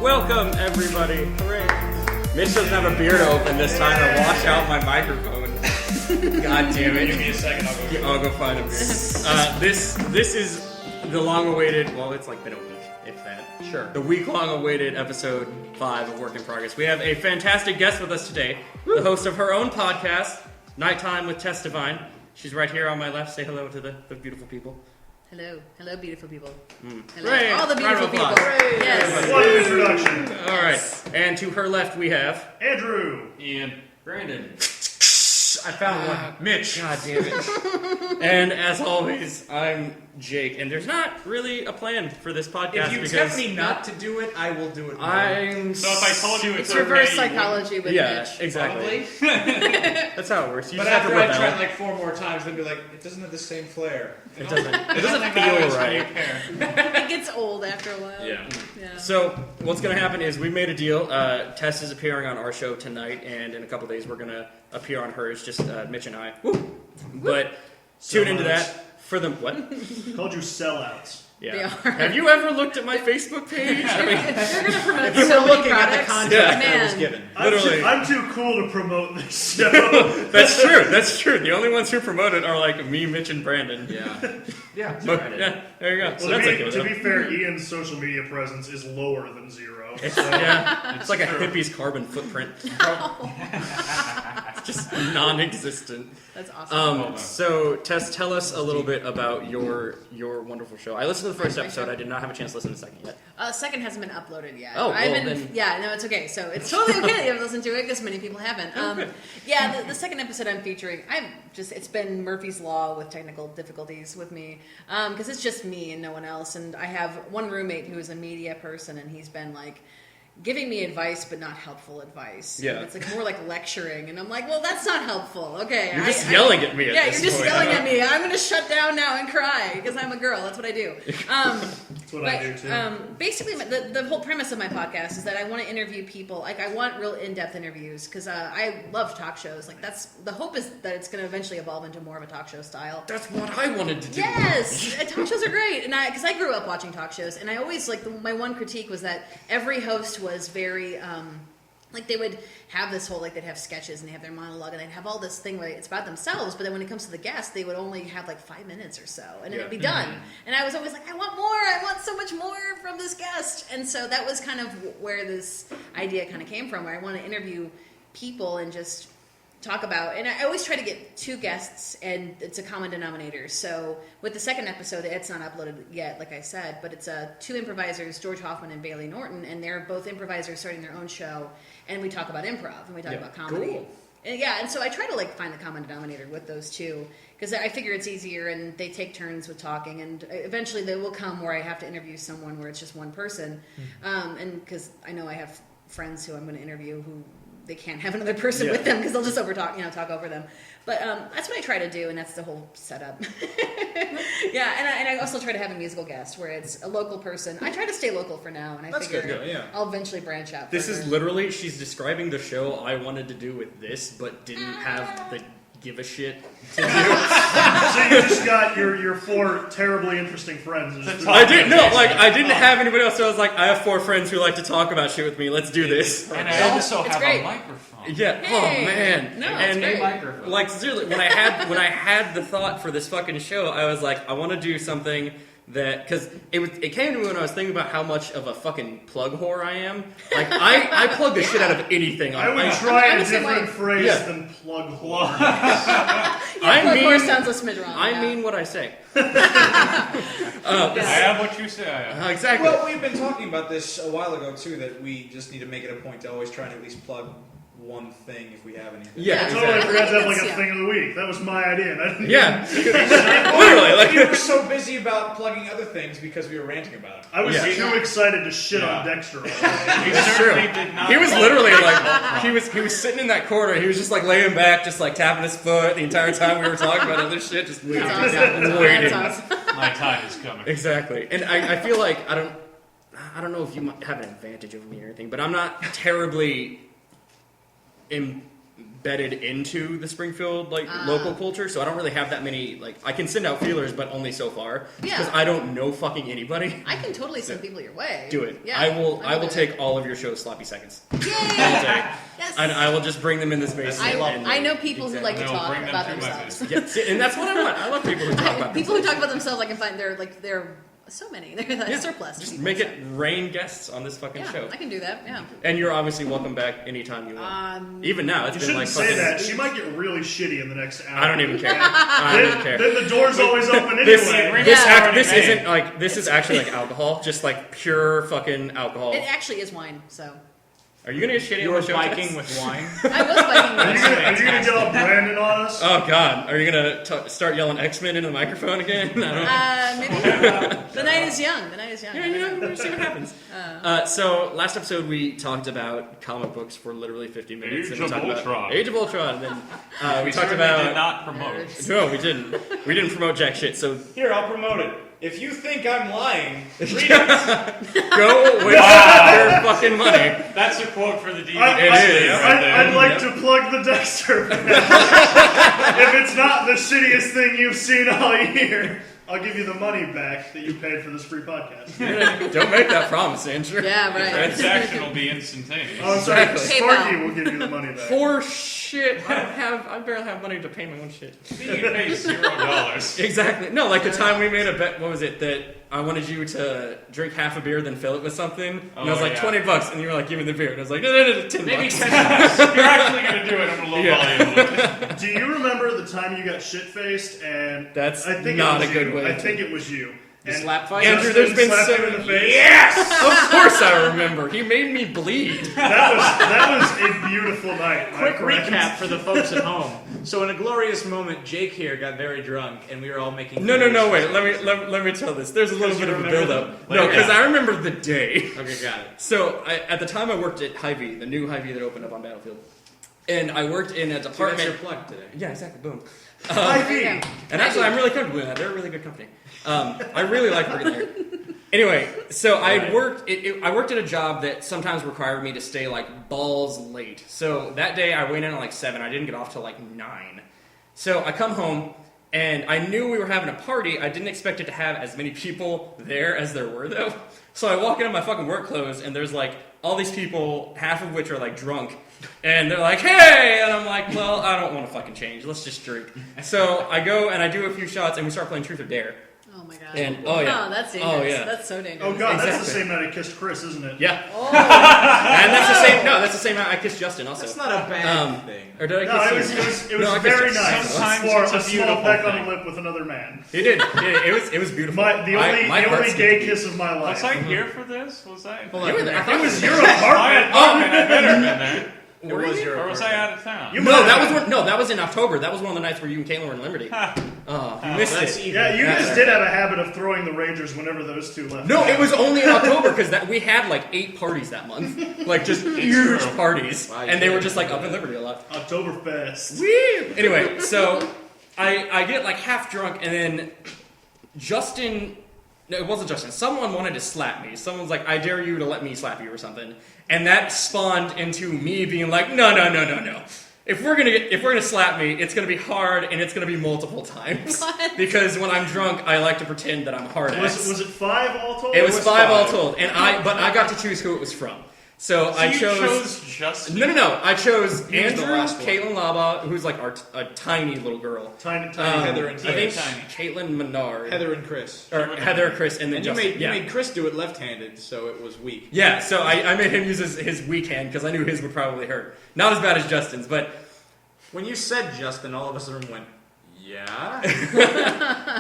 Welcome, everybody. Hooray. Mitch doesn't have a beer to open this time or wash out my microphone. God damn it. Give me a second, I'll go find a beer. This is the long-awaited, well, it's like been a week, if that. Sure. The week-long-awaited episode 5 of Work in Progress. We have a fantastic guest with us today, the host of her own podcast, Nighttime with Tess Devine. She's right here on my left. Say hello to the beautiful people. Hello. Hello, beautiful people. Hello. Right. All the beautiful people. Yes. What an introduction. All right. And to her left, we have... Andrew. Ian. Brandon. I found one. Mitch. God damn it. And as always, I'm Jake, and there's not really a plan for this podcast. If you tell me not to do it, I will do it. So if I told you it's reverse psychology with Mitch. Exactly. That's how it works. You but just have after to I rebel. try it like 4 more times, then be like, it doesn't have the same flair. It doesn't feel right. It gets old after a while. Yeah. So what's going to happen is we made a deal. Tess is appearing on our show tonight, and in a couple days we're going to appear on hers, just Mitch and I. Woo. But tune into that for the what? Called you sellouts. Yeah. They are. Have you ever looked at my Facebook page? I mean, You're going to promote You so were many looking at the products. contract Man. that was given. Literally. I'm too cool to promote this show. That's true. That's true. The only ones who promote it are like me, Mitch, and Brandon. Yeah. Yeah. But, yeah. There you go. Well, So that's okay. to be fair, Ian's social media presence is lower than 0. It's, So. it's like a hippie's carbon footprint. It's just non-existent. That's awesome. So, Tess, tell us a little bit about your wonderful show. I listened to the first episode. I did not have a chance to listen to the second yet. Second hasn't been uploaded yet. Oh, well, then... Yeah, no, it's okay. So it's totally okay that you haven't listened to it because many people haven't. Okay. Yeah, the second episode I'm featuring, it's been Murphy's Law with technical difficulties with me because it's just me and no one else. And I have one roommate who is a media person, and he's been like giving me advice, but not helpful advice. Yeah. It's like more like lecturing, and I'm like, well, that's not helpful. Okay. You're just yelling at me at yeah, this you're just point. yelling at me. I'm going to shut down now and cry because I'm a girl. That's what I do. That's what I do too. Basically, the whole premise of my podcast is that I want to interview people. Like, I want real in-depth interviews because I love talk shows. Like, that's the hope is that it's going to eventually evolve into more of a talk show style. That's what I wanted to do. Yes, talk shows are great, and because I grew up watching talk shows, and I always my one critique was that every host was very like they would have this whole they'd have sketches and they have their monologue and they'd have all this thing where it's about themselves, but then when it comes to the guest, they would only have like 5 minutes or so, and it would be done. And I was always like, I want more. I want so much more from this guest, and so that was kind of where this idea kind of came from, where I want to interview people and just talk about, and I always try to get 2 guests, and it's a common denominator. So with the second episode, it's not uploaded yet, like I said, but it's 2 improvisers, George Hoffman and Bailey Norton, and they're both improvisers starting their own show, and we talk about improv, and we talk about comedy. Cool. And so I try to find the common denominator with those 2, because I figure it's easier, and they take turns with talking, and eventually they will come where I have to interview someone where it's just one person, and because I know I have friends who I'm going to interview who they can't have another person with them because they'll just talk over them. But that's what I try to do, and that's the whole setup. And I also try to have a musical guest where it's a local person. I try to stay local for now, and I figure I'll eventually branch out. This is literally, she's describing the show I wanted to do with this, but didn't have the give a shit to do. So you just got your 4 terribly interesting friends. I didn't have anybody else, so I was like, I have 4 friends who like to talk about shit with me. Let's do this. And I also have great. a microphone. Yeah. Hey. Oh man. No, and it's great. Microphone. like seriously, when I had the thought for this fucking show, I was like, I want to do something that, because it came to me when I was thinking about how much of a fucking plug whore I am. Like I plug the shit out of anything. I would try I'm a the same different way. phrase than plug whore. Plug horse sounds a smidge wrong. I mean what I say. I have what you say. Exactly. Well, we've been talking about this a while ago, too, that we just need to make it a point to always try and at least plug one thing if we have anything. Yeah, I totally exactly. forgot to have That's- a thing of the week. That was my idea. And I didn't Literally, We were so busy about plugging other things because we were ranting about it. I was Yeah. too excited to shit on Dexter. He That's certainly true. did not. He was literally like, he was sitting in that corner. He was just like laying back, just like tapping his foot the entire time we were talking about other shit, just waiting. That's awesome. Waiting. That's awesome. My time is coming. Exactly, and I feel like I don't know if you might have an advantage over me or anything, but I'm not terribly bedded into the Springfield local culture, so I don't really have that many I can send out feelers, but only so far because I don't know fucking anybody. I can totally send people your way. Do it. Yeah, I will take all of your shows sloppy seconds. Yay! Yes. And I will just bring them in this basement. I know people who like to talk bring them about to my themselves. Yeah, see, and that's what I want. I love people who talk about People who themselves. talk about themselves. I can find they're so many. They're surplus. Just make it rain guests on this fucking show. I can do that. Yeah. And you're obviously welcome back anytime you want. Even now, it's You been shouldn't like say fucking. that. She might get really shitty in the next hour. I don't even care. I don't even care. Then the door's always open anyway. This isn't this is actually like alcohol, just like pure fucking alcohol. It actually is wine. So. Are you gonna get shitty You on were the show? biking Tess? with wine? I was biking. Are you gonna get all Brandon on us? Oh God! Are you gonna start yelling X-Men into the microphone again? I don't know. Maybe. The night is young. The night is young. Yeah, we'll see what happens. So last episode we talked about comic books for literally 50 minutes. Age and we of talked about Ultron. Age of Ultron. And then we talked certainly about. did not promote. No, we didn't. We didn't promote jack shit. So Here, I'll promote it. If you think I'm lying, read it. go waste your fucking money. That's a quote for the DVD. I'd like to plug the Dexter. If it's not the shittiest thing you've seen all year, I'll give you the money back that you paid for this free podcast. Don't make that promise, Andrew. Yeah, right. Transaction will be instantaneous. Oh, I'm sorry. Exactly. Sparky will give you the money back. For shit, I barely have money to pay my own shit. You pay $0. Exactly. No, like the time we made a bet. What was it that I wanted you to drink half a beer, then fill it with something, and I was like $20, and you were like, "Give me the beer," and I was like, "No, $10." Maybe $10. You're actually going to do it. I'm going to lowball you. Do you remember the time you got shit-faced and That's I think not it was a good you. way I to- think it was you. The And slap fight? Andrew, there's been slapped so you in the many. face. Yes, of course I remember. He made me bleed. That was a beautiful night. my Quick friends. recap for the folks at home. So in a glorious moment, Jake here got very drunk, and we were all making... No, wait. Let me tell this. There's a little bit of a build-up. No, Well, because yeah. I remember the day. Okay, got it. So at the time I worked at Hy-Vee, the new Hy-Vee that opened up on Battlefield, and I worked in a So department. that's your plug today. Yeah, exactly. Boom. Hy-Vee. And actually, I'm really comfortable with that. They're a really good company. I really like working there. Anyway, so I worked at a job that sometimes required me to stay like balls late. So that day I went in at like 7. I didn't get off till like 9. So I come home and I knew we were having a party. I didn't expect it to have as many people there as there were though. So I walk into my fucking work clothes and there's like all these people, half of which are like drunk. And they're like, "Hey!" And I'm like, "Well, I don't want to fucking change. Let's just drink." So I go and I do a few shots and we start playing Truth or Dare. Oh my god. And oh yeah, that's dangerous. oh yeah, That's so dangerous. Oh god, that's the Exactly. same night I kissed Chris, isn't it? yeah. Oh. And that's the same. No, that's the same night I kissed Justin also. That's not a bad thing. Or did I No, kiss it you? was No, I kissed very Justin. nice. Sometimes For it's a a small beautiful peck on thing. the lip with another man. He did. It was beautiful. The only gay kiss of my life. Was I here for this? Was I? You were there. It was your My apartment. apartment. I better have been there. It was your Or was I apartment. out of town? You No, might that have- was that was in October. That was one of the nights where you and Caitlin were in Liberty. You missed That's it. even Yeah, you better. guys did have a habit of throwing the Rangers whenever those two left. No, it was only in October because we had like 8 parties that month, like just huge true. parties, Wow, and they yeah. were just like up in Liberty a lot. Oktoberfest. Woo! Anyway, so I get like half drunk, and then Justin. No, it wasn't Justin. Someone wanted to slap me. Someone's like, "I dare you to let me slap you" or something, and that spawned into me being like, "No. If we're gonna slap me, it's gonna be hard, and it's gonna be multiple times What? because when I'm drunk, I like to pretend that I'm hard ass." Was it 5 all told? It was 5 all five. told, and I got to choose who it was from. So I You chose Justin. No. I chose He was the Andrew, last one. Caitlin Laba, who's like a tiny little girl. Tiny. Heather and I think Chris. Caitlin Menard. Heather and Chris. Or Heather, Chris, and then And you Justin. made Chris do it left-handed, so it was weak. Yeah, so I made him use his weak hand because I knew his would probably hurt. Not as bad as Justin's, but When you said Justin, all of us in the room went, "Yeah?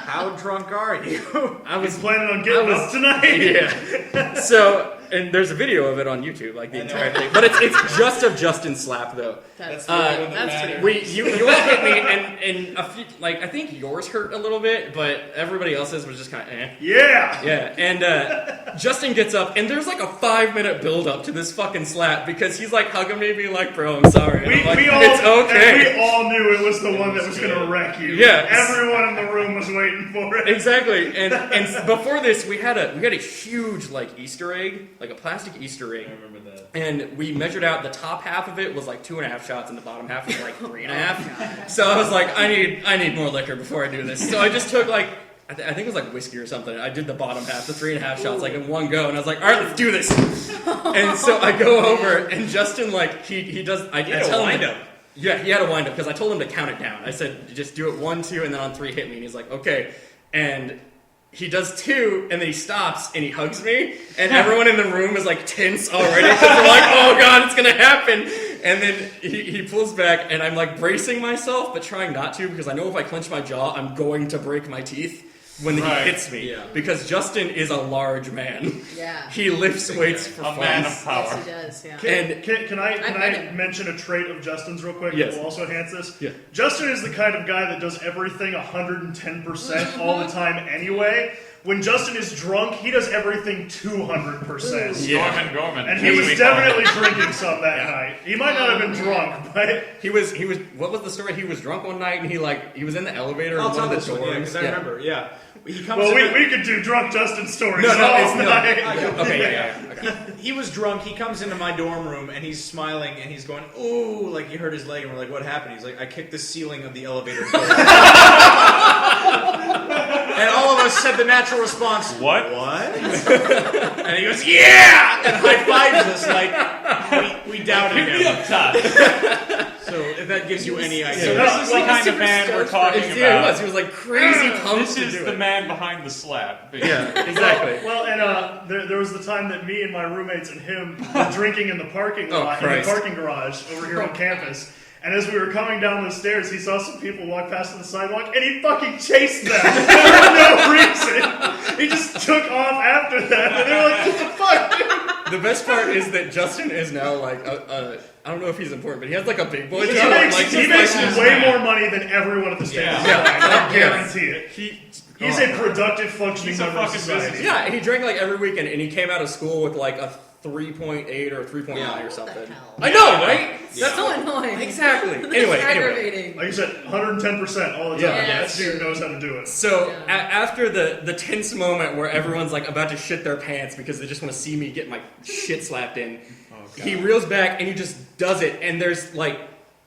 How drunk are you?" I was planning on getting up tonight. yeah. So and there's a video of it on YouTube, like the entire thing. But it's just of Justin's slap though. That's that's pretty. You all hit me, and a few, like I think yours hurt a little bit, but everybody else's was just kind of eh. Yeah. Yeah, and Justin gets up, and there's like a 5-minute build up to this fucking slap because he's like hugging me, being like, "Bro, I'm sorry." And I'm like, it's okay. And we all knew it was the one that was going to wreck you. Yeah. Everyone in the room was waiting for it. Exactly, and before this, we had a huge like Easter egg. like a plastic Easter egg. I remember that. And we measured out the top half of it was like 2.5 shots, and the bottom half was like 3.5. So I was like, I need more liquor before I do this. So I just took like, I think it was like whiskey or something. I did the bottom half, the 3.5 shots, like in one go, and I was like, all right, let's do this. And so I go over, and Justin like he does. I tell him to, yeah, he had a wind up because I told him to count it down. I said, just do it 1, 2, and then on 3 hit me. And he's like, okay. And he does 2, and then he stops, and he hugs me, and everyone in the room is like tense already because they're like, oh god, it's gonna happen. And then he pulls back, and I'm like bracing myself, but trying not to because I know if I clench my jaw, I'm going to break my teeth when he hits me. Yeah. Because Justin is a large man. Yeah. He lifts weights for fun. A man of power. Yes, he does. Yeah. Can I mention a trait of Justin's real quick Yes. that will also enhance this? Yeah. Justin is the kind of guy that does everything 110% all the time anyway. When Justin is drunk, he does everything 200%. Yeah. Gorman. And he was definitely drinking some that night. He might not have been drunk, but He was. What was the story? He was drunk one night, and he was in the elevator in I'll one tell of the this one, yeah, dorms. because I remember, yeah. He comes well, in we could do drunk Justin stories No, all no. night. Okay, yeah. Okay. He was drunk. He comes into my dorm room and he's smiling and he's going, "Ooh!" Like he hurt his leg, and we're like, "What happened?" He's like, "I kicked the ceiling of the elevator door." And all of us said the natural response, What? What? And he goes, "Yeah!" And high fives us like we doubted Give me him. up top. So if that gives you any So idea, this is the kind of man we're talking Yeah, he about. was. He was like crazy pumped This to is do the it. man behind the slap. Yeah, exactly. Well, and there was the time that me and my roommates and him were drinking in the parking lot, in the Christ. parking garage over here on campus. And as we were coming down the stairs, he saw some people walk past on the sidewalk, and he fucking chased them for no reason. He just took off after them, and they were like, "What the fuck, dude?" The best part is that Justin is now like I don't know if he's important, but he has like a big boy He job. makes, Like, he he's makes like, way more money than everyone at the state. Yeah. I guarantee it. He's a productive, functioning He's a member of fucking society. business. Yeah, he drank like every weekend, and he came out of school with like a 3.8 or 3.9 or something. What the hell? I know, right? That's so annoying. Exactly. That's Anyway. aggravating. Like you said, 110% all the time. Yeah. That dude knows how to do it. So Yeah. after the tense moment where everyone's like about to shit their pants because they just want to see me get my shit slapped in, he reels back and he just does it. And there's like,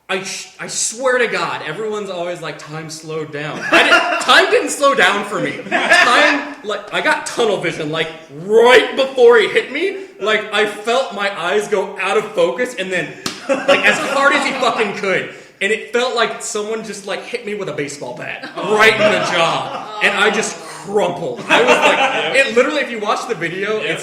I swear to God, everyone's always like, time slowed down. Time didn't slow down for me. Time, like, I got tunnel vision, like, right before he hit me. Like, I felt my eyes go out of focus and then, like, as hard as he fucking could. And it felt like someone just, like, hit me with a baseball bat right in the jaw. And I just crumpled. I was like, it literally, if you watch the video, it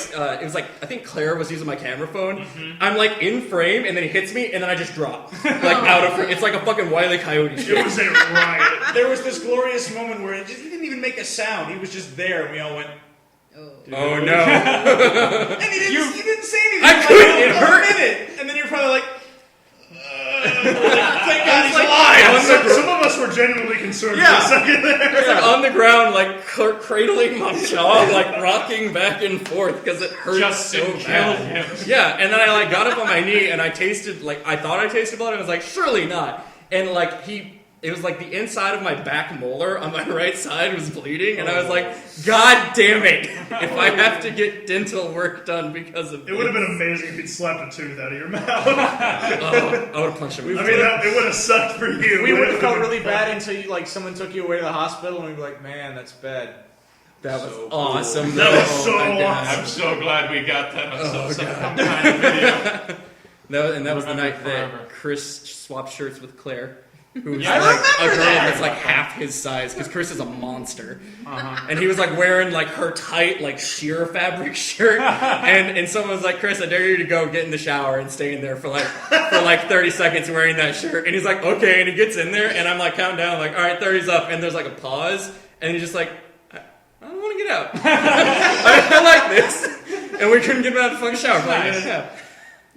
was like, I think Claire was using my camera phone. I'm like in frame, and then he hits me, and then I just drop. Like out of frame. It's like a fucking Wile E. Coyote shit. It was a riot. there was this glorious moment where he didn't even make a sound. He was just there, and we all went, Oh no. and he didn't say anything. I Like, couldn't, it a hurt. minute, and then you're probably like, thank God he's alive. Some of us were genuinely concerned Yeah. for a second there. It's like on the ground, like cradling my jaw, like rocking back and forth because it hurt Justin so killed bad. him. Yeah, and then I like got up on my knee and I tasted like I thought I tasted blood. And I was like, surely not. And like it was like the inside of my back molar on my right side was bleeding, and I was like, God damn it! If I have to get dental work done because of It would have been amazing if you'd slapped a tooth out of your mouth. I would have punched him. I mean, it would have sucked for you. We but would it have felt would've really been bad fun. until you, like someone took you away to the hospital, and we'd be like, "Man, that's bad." That was So awesome. That was though. so My God. awesome. I'm so glad we got that on some God. kind of video. That was the Remember night forever. that Chris swapped shirts with Claire, who's Yeah, I like a remember girl that. that's like half his size, because Chris is a monster. And he was like wearing like her tight like sheer fabric shirt, and someone was like, Chris, I dare you to go get in the shower and stay in there for like 30 seconds wearing that shirt. And he's like, okay, and he gets in there, and I'm like counting down like, all right, 30's up, and there's like a pause, and he's just like, I don't want to get out. I like this, and we couldn't get him out of the fucking shower for like a minute and a half.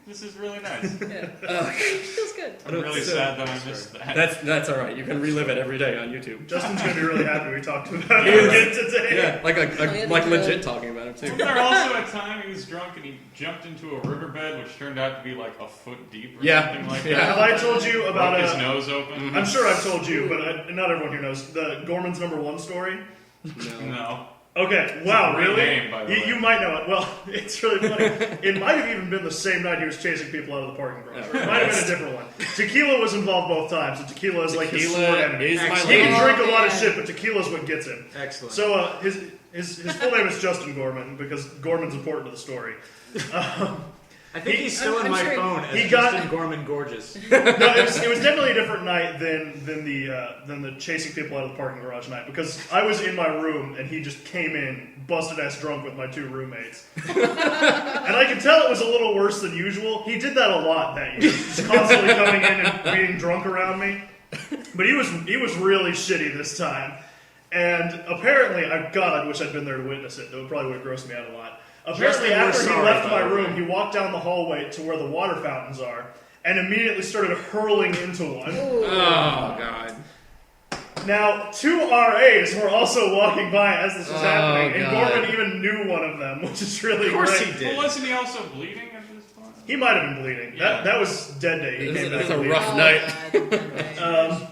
This is really nice. Feels good. I'm really sad that I missed that. That's all right. You can relive it every day on YouTube. Justin's going to be really happy we talked about He it is. again today. Yeah, like yeah, like the legit talking about it too. Wasn't there also a time he was drunk and he jumped into a riverbed, which turned out to be like a foot deep or Yeah. something like Yeah. Have that? I told you about Broke his nose open? I'm sure I've told you, but not everyone here knows the Gorman's #1 story. No. Okay, wow, Great really? name, by the way. You might know it. Well, it's really funny. It might have even been the same night he was chasing people out of the parking garage. Or it might have been a different one. Tequila was involved both times, and tequila is like his Tequila sworn enemy. is my He lady. can drink a lot of man. shit, but tequila's what gets him. Excellent. So his full name is Justin Gorman, because Gorman's important to the story. I think he's still I'm in my sure phone as he got- Justin Gorman Gorgeous. No, it was definitely a different night than the chasing people out of the parking garage night, because I was in my room and he just came in busted ass drunk with my 2 roommates, and I could tell it was a little worse than usual. He did that a lot that year, just constantly coming in and being drunk around me. But he was really shitty this time, and apparently, I wish I'd been there to witness it. That probably would have grossed me out a lot. Apparently, Justin, we're after he sorry, left by my the room, way. he walked down the hallway to where the water fountains are, and immediately started hurling into one. Ooh. Oh god. Now, 2 RAs were also walking by as this was happening, and God. Gorman even knew one of them, which is really Of course great. he did. But wasn't he also bleeding at this point? He might have been bleeding. Yeah. That was dead day. He came back It's a bleeding. rough night. God.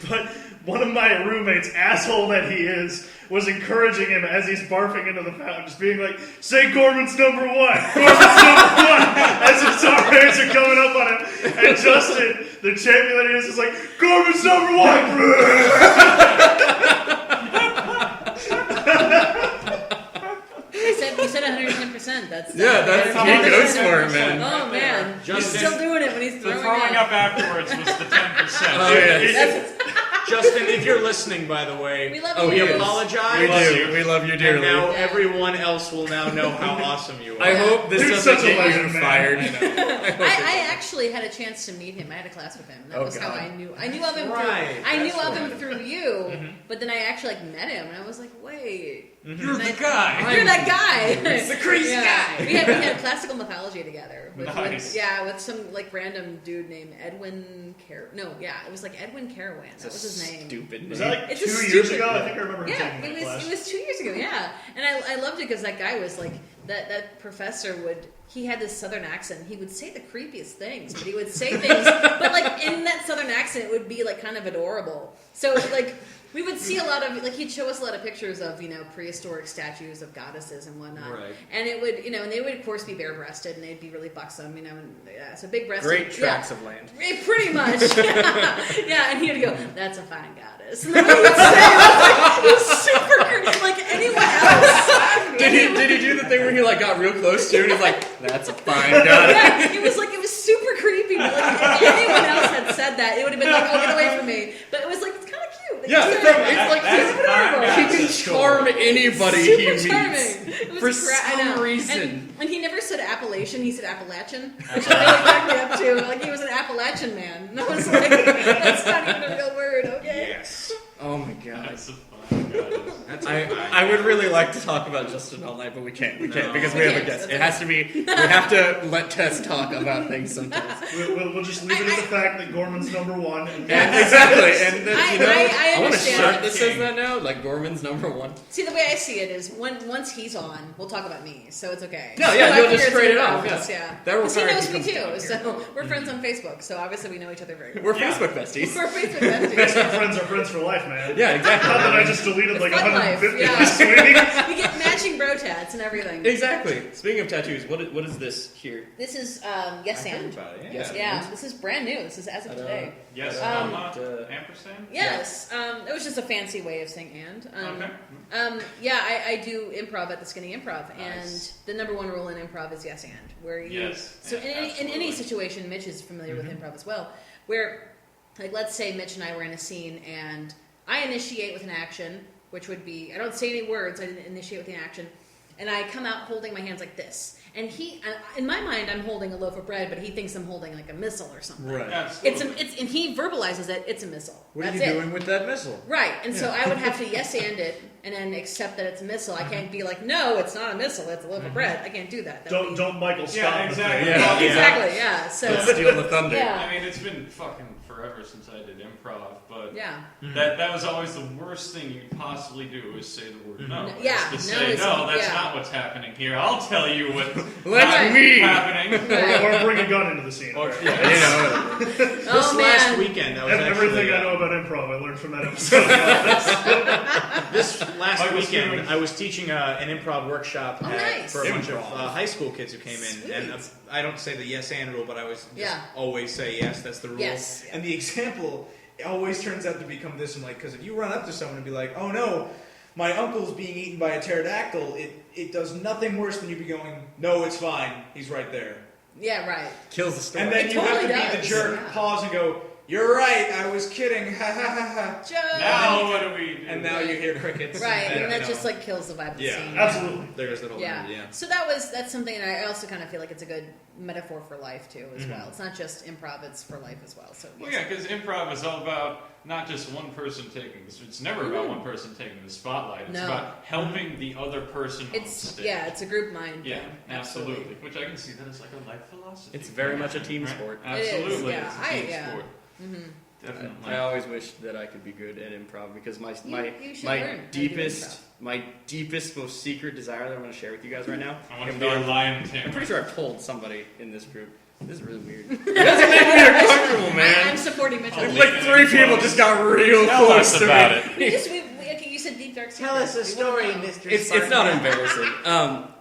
But one of my roommates, asshole that he is, was encouraging him as he's barfing into the fountain, just being like, "Say Gorman's number 1! Gorman's number 1!" As his RAs are coming up on him. And Justin, the champion that he is like, "Gorman's number 1!" You said 110%. That's Yeah, that's how he much goes is for it, 10%. man. Oh man, Justin- he's still doing it when he's The throwing, throwing up. up afterwards was the 10%. Oh, yeah. Justin, if you're listening, by the way, We love Oh, you. he is. apologize. We love do. you. We love you And dearly. now everyone else will now know how awesome you are. I hope this Dude, doesn't such a get you legend, man. fired. I actually had a chance to meet him. I had a class with him. That Oh, was how God. I knew of him. Right, I knew that's of him right. through you, but then I actually met him, and I was like, wait, You're And the I- guy. you're that guy. He's the crazy guy. We had classical mythology together. Nice. With some like random dude named Edwin it was like Edwin Carawan. That was his name. Stupid Was name. that like It's a 2 years stupid- ago? I think I remember him Yeah, taking it that class. was 2 years ago. Yeah, and I loved it because that guy was like that professor he had this southern accent. He would say the creepiest things, but he would say things, but like in that southern accent, it would be like kind of adorable. So like we would see a lot of like he'd show us a lot of pictures of prehistoric statues of goddesses and whatnot, Right. and it would and they would of course be bare breasted and they'd be really buxom, and so big breasted. Great tracts of land. Pretty much, yeah. And he would go, "That's a fine goddess." And then he would say, it was super creepy. Like anyone else. Did he do the thing where he like got real close to you and he's like, "That's a fine guy." Yeah, it was super creepy. But like if anyone else had said that, it would have been like, "Oh, get away from me." But it was like it's kind of cute. Like, Yeah, it's it's like That's super adorable. fine. he can charm anybody he Super meets charming. It was for I know. some reason. And he never said Appalachian, he said Appalachian, which really cracked me up too. Like he was an Appalachian man. And I was like, that's not even a real word, okay? Yes. Oh my god. That's a fine goddess. That's I would really like to talk about Justin all night, but we can't. We can't No. because we We have a can't. guest. It has to be. We have to let Tess talk about things sometimes. We'll just leave it at the fact that Gorman's number 1. And And exactly. And then, I want to understand. shirt that says that now. Like Gorman's number 1. See, the way I see it is once he's on, we'll talk about me, so it's okay. No, yeah, So I he'll figure just it's trade it good off, balance, yeah. yeah. That 'Cause he requires knows me he comes too, down so we're friends on Facebook, so obviously we know each other very well. We're Yeah. Facebook besties. We're Facebook Best besties. friends are friends for life, man. Yeah, exactly. Not that I just deleted like Fun life, 150 yeah. this week. We get matching bro tats and everything. Exactly. Speaking of tattoos, what is this here? This is Yes I heard and. about it, Yes. Yeah, this is brand new. This is as of today. Yes, ampersand? Yes, it was just a fancy way of saying and. Okay. I do improv at the Skinny Improv, and Nice. the number one rule in improv is yes and, where you. Yes, So in any absolutely. situation, Mitch is familiar with improv as well, where, like, let's say Mitch and I were in a scene, and I initiate with an action, which would be I don't say any words, I didn't initiate with the action, and I come out holding my hands like this. And in my mind, I'm holding a loaf of bread, but he thinks I'm holding like a missile or something. Right. Absolutely. And he verbalizes that it's a missile. What are That's you it. doing with that missile? Right, and so I would have to yes and it, and then accept that it's a missile. I can't be like, no, it's not a missile. It's a loaf of bread. I can't do that. That would be- Don't Michael Scott. Yeah, the exactly. thing. Yeah. Exactly. Yeah. So Steal the thunder. Yeah. I mean, it's been fucking forever since I did improv, but yeah. that was always the worst thing you could possibly do is say the word no. Yeah, Is to no say, is- no, that's yeah. not what's happening here. I'll tell you what Let not me. happening. fine. Or bring a gun into the scene. Or- This Oh, last man. weekend, I was Everything actually, I know about improv, I learned from that episode. This last I was weekend, doing- I was teaching an improv workshop nice. for a bunch of Improv. high school kids who came in, and Sweet. I don't say the yes and rule, but I was just Yeah. always say yes. That's the rule. Yes. And the example always turns out to become this, and like, because if you run up to someone and be like, "Oh no, my uncle's being eaten by a pterodactyl," it does nothing worse than you be going, "No, it's fine. He's right there." Yeah, right. Kills the story. And then It you have totally to be the does. jerk, Yeah. pause, and go, "You're right. I was kidding. Ha ha ha ha." Joe. Now what do we do? And now you hear crickets. Right, and you that know. just like kills the vibe of the Yeah. scene. Absolutely. There's that whole Yeah. yeah. So that's something, and I also kind of feel like it's a good metaphor for life too, as well. It's not just improv; it's for life as well. So Well, yeah, because improv is all about not just one person taking this. It's never about one person taking the spotlight. It's No. about helping the other person on it's stage. it's a group mind. Yeah, thing. absolutely. Which I can see that as like a life philosophy. It's very much a team Right? sport. It is, Absolutely, yeah. it's a team yeah. sport. Definitely. I always wish that I could be good at improv because my You should learn how to do my deepest, most secret desire that I'm going to share with you guys right now. I want to be a lion tamer. I'm pretty sure I've told somebody in this group. This is really weird. You guys are making me uncomfortable, I'm man. supporting Mitchell. Like 3 people just got real Tell close us to about me. it. Okay, you said deep dark secrets. We wanna know. Mr. It's not embarrassing.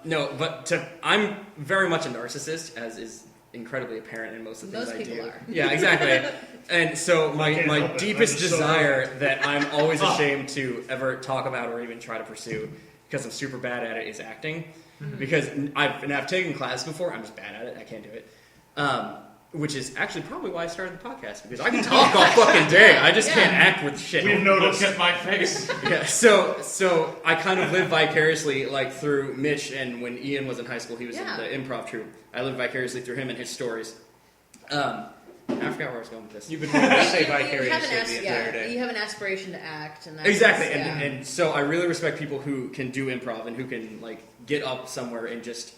No, but I'm very much a narcissist, as is incredibly apparent in most of the things Most I do. people are. Yeah, exactly. And so I can't my help it. deepest I'm just so desire that I'm always ashamed to ever talk about or even try to pursue, because I'm super bad at it, is acting. Because I've taken class before. I'm just bad at it. I can't do it. Which is actually probably why I started the podcast, because I can talk all fucking day. I just can't act with shit. We've noticed. Look at my face. Yeah, so I kind of live vicariously, like, through Mitch, and when Ian was in high school, he was Yeah. in the improv troupe. I lived vicariously through him and his stories. I forgot where I was going with this. You've been wanting to say You have vicariously an the entire day. you have an aspiration to act, and that's Exactly, yeah. and so I really respect people who can do improv and who can, like, get up somewhere and just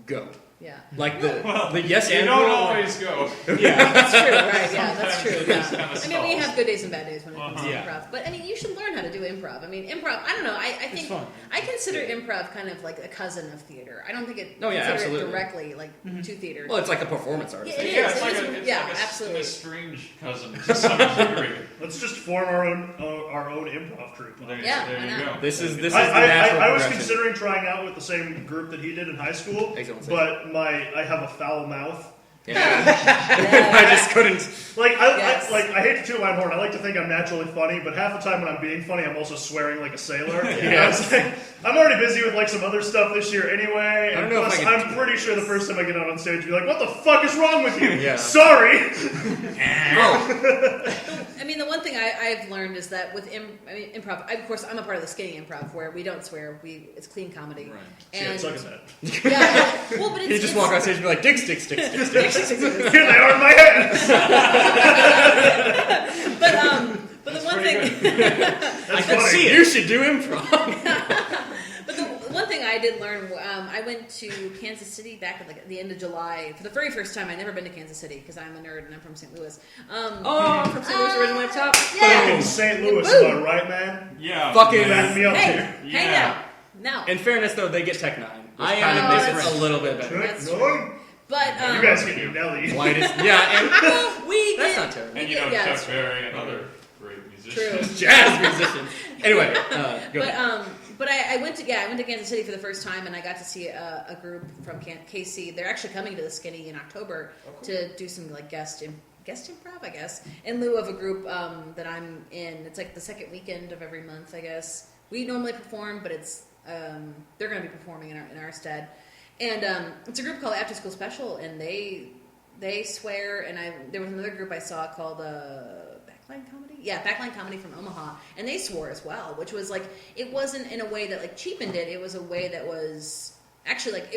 go. yeah. Like the yes You and don't rule. always go. Yeah. That's true, right? Yeah, that's true. Sometimes Yeah. it just kinda I mean, we stalls. have good days and bad days when it comes to Yeah. improv. But I mean, you should learn how to do improv. I mean, improv. I don't know. I think fun. I consider improv kind of like a cousin of theater. I don't think it Oh, yeah, consider absolutely. it directly like to theater. Well, it's like a performance artist. Yeah, it Yeah, is. it's like a, it's Yeah, like a, absolutely. an estranged cousin to some degree. Let's just form our own improv troupe. There, Yeah, there why you not? go. This is the I natural was progression. considering trying out with the same group that he did in high school, Excellent. but I have a foul mouth. Yeah. I just couldn't. Like Yes. I hate to toot my horn. I like to think I'm naturally funny, but half the time when I'm being funny, I'm also swearing like a sailor. Yeah. I was like, I'm already busy with like some other stuff this year anyway. I don't And know if plus, I can I'm pretty sure the first time I get out on stage, I'll be like, "What the fuck is wrong with you?" Yeah. Sorry. Oh, I mean, the one thing I've learned is that with improv, of course, I'm a part of the skinny improv where we don't swear. It's clean comedy. Right. And Suck at that. yeah, well, but it's he just walk on stage and be like, dicks, dicks, dicks, dicks, dicks. Here they are in my hands. But the one thing. That's I funny. see it. You should do improv. But the one thing I did learn, I went to Kansas City back at the end of July for the very first time. I'd never been to Kansas City because I'm a nerd and I'm from St. Louis. Oh, from St. Louis originally up top. Yeah. In St. Louis, Woo. am I right, man? Yeah. Fucking- Back me up Hey, here. hey Yeah. now. In fairness, though, they get Tech 9. Which I kind am of makes that's it a little bit better. That's No. true. But You guys get your Nelly. Whitest, yeah, and well, we that's get, not terrible. And you know yeah, Chuck that's Berry and other great true. musicians. Jazz musician. Anyway, go ahead. But I went to Kansas City for the first time, and I got to see a group from KC. They're actually coming to the Skinny in October to do some like guest improv, I guess, in lieu of a group that I'm in. It's like the second weekend of every month, I guess. We normally perform, but it's they're going to be performing in our stead. And it's a group called After School Special, and they swear. And there was another group I saw called Backline Comedy. Yeah, Backline Comedy from Omaha, and they swore as well, which was like it wasn't in a way that like cheapened it. It was a way that was actually like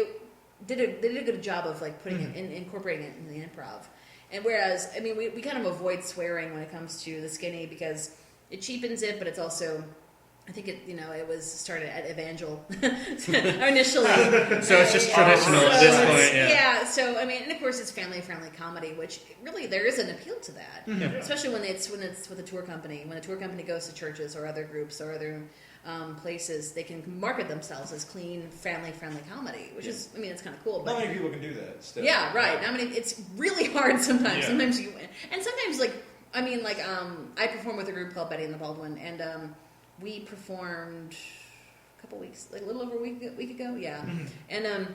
they did a good job of like putting it in, incorporating it in the improv. And whereas I mean we kind of avoid swearing when it comes to the Skinny because it cheapens it, but it's also. I think it was started at Evangel initially. So it's just traditional at this point, yeah. So I mean, and of course it's family-friendly comedy, which really there is an appeal to that, especially when it's with a tour company. When a tour company goes to churches or other groups or other places, they can market themselves as clean, family-friendly comedy, which is, I mean, it's kind of cool. Not many people can do that still. Yeah, right. I mean, it's really hard sometimes. Yeah. Sometimes sometimes I perform with a group called Betty and the Baldwin, and we performed a couple weeks, like a little over a week ago, yeah, and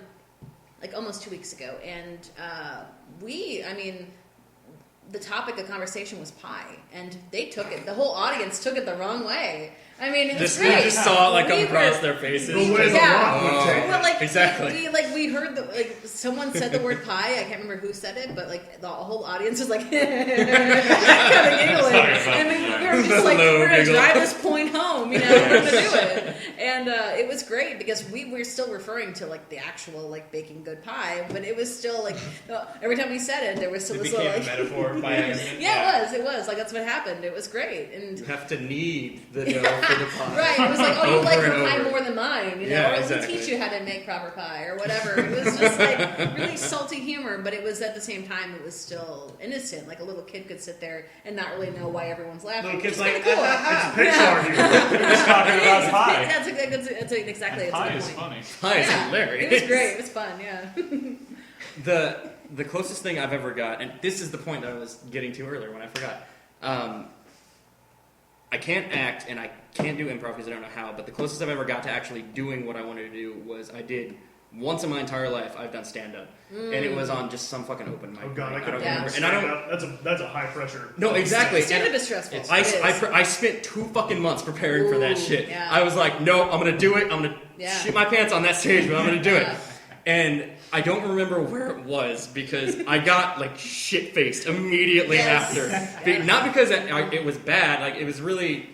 like almost 2 weeks ago, and the topic of conversation was pie, and they took it. The whole audience took it the wrong way. I mean, it was You great. just saw it like We across were- their faces. The way the rock would take it. Well, like Exactly. we heard someone said the word pie. I can't remember who said it, but like the whole audience was like kind of giggling, and we were just like, Low we're gonna giggle. drive this point home, we're gonna do it, and it was great because we were still referring to like the actual like baking good pie, but it was still like every time we said it, there was still It this became little a like. metaphor by accident. Yeah, it was like that's what happened. It was great, and You have to knead the dough for the pie. right, it was like, oh, you Over like and her pie over. more than mine, Yeah, or exactly. we'll teach you how to make proper pie, or whatever. It was just like really salty humor, but it was at the same time, it was still innocent. Like a little kid could sit there and not really know why everyone's laughing. Little kid's which is like, kinda cool. It's Pixar humor. We're just talking It about is. pie. That's exactly. And That's a pie good is point. funny. Pie is Yeah, hilarious. It was great. It was fun. Yeah. The closest thing I've ever got, and this is the point that I was getting to earlier when I forgot. I can't act and I can't do improv because I don't know how, but the closest I've ever got to actually doing what I wanted to do was I did once in my entire life I've done stand up, and it was on just some fucking open mic. Oh god, I night. could don't have remember. stand And I don't. up. That's a high pressure. No, exactly. Stand up And is stressful. I, It is. I spent 2 fucking months preparing for that Ooh, shit. yeah. I was like, no, I'm gonna do it. I'm gonna Yeah. shit my pants on that stage, but I'm gonna do Yeah. it. And I don't remember where it was because I got like shit faced immediately Yes. after. Yeah. Not because it was bad. Like it was really.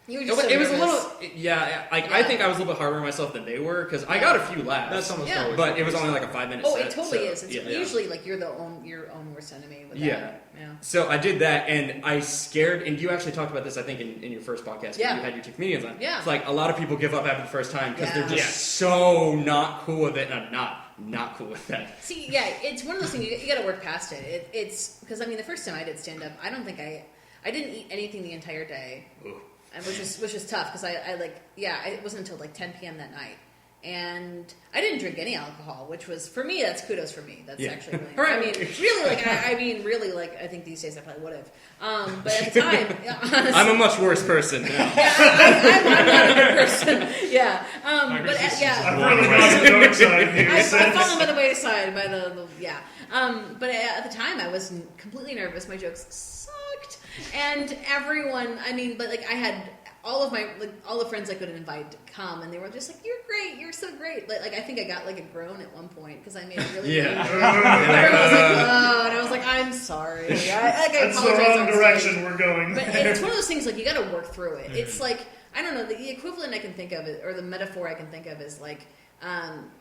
You were It just was, so it was a nervous. little. Yeah. Like I Yeah. think I was a little bit harder on myself than they were because I got a few laughs. That's almost Yeah. always. But it was only like a 5-minute Oh, set. it totally so, is. It's yeah. usually like you're your own worst enemy with Yeah. that. Yeah. So I did that, and I scared. And you actually talked about this, I think, in your first podcast. Yeah. When you had your 2 comedians on. Yeah. It's like a lot of people give up after the first time because they're Yeah. just so not cool with it, and I'm not cool with that. See, yeah, it's one of those things you got to work past it. It's because I mean, the first time I did stand up, I don't think I didn't eat anything the entire day, Ooh. and which is tough because it wasn't until like 10 p.m. that night. And I didn't drink any alcohol, which was, for me, that's kudos for me. That's Yeah. actually really, Right. I mean, really, I think these days I probably would have. But at the time, honestly, I'm a much worse person now. I'm not a good person. Yeah. My But resistance yeah. I've really gone to the dark side of you I've since. fallen by the wayside by the yeah. But at the time, I was completely nervous. My jokes sucked, and everyone. I mean, but like I had all the friends I could invite to come, and they were just like, "You're great. You're so great." Like I think I got like a groan at one point because I made a really Yeah. mean joke. Everyone was like, "Oh," and I was like, "I'm sorry." I That's the apologize wrong on stage. direction we're going. But there. it's one of those things like you got to work through it. It's like I don't know the equivalent I can think of it, or the metaphor I can think of is like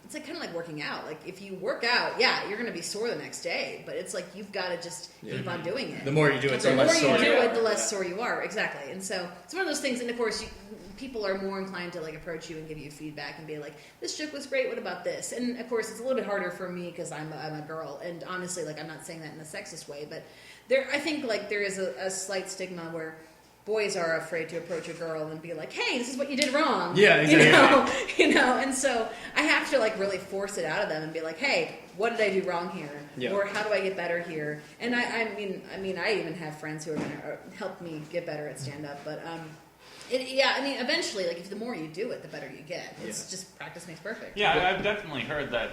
it's like kind of like working out. Like if you work out, yeah, you're going to be sore the next day, but it's like you've got to just keep on doing it. The more you do it, The so more much you sore do you it, are. the less sore you are. Exactly. And so it's one of those things. And of course, people are more inclined to like approach you and give you feedback and be like, "This joke was great. What about this?" And of course, it's a little bit harder for me because I'm a girl. And honestly, like I'm not saying that in a sexist way, but I think like there is a slight stigma where boys are afraid to approach a girl and be like, "Hey, this is what you did wrong." Yeah, exactly. You know. And so I have to like really force it out of them and be like, "Hey, what did I do wrong here? Yeah. Or how do I get better here?" And I mean, I even have friends who are going to help me get better at stand up. But eventually, like if the more you do it, the better you get. It's just practice makes perfect. Yeah, I've definitely heard that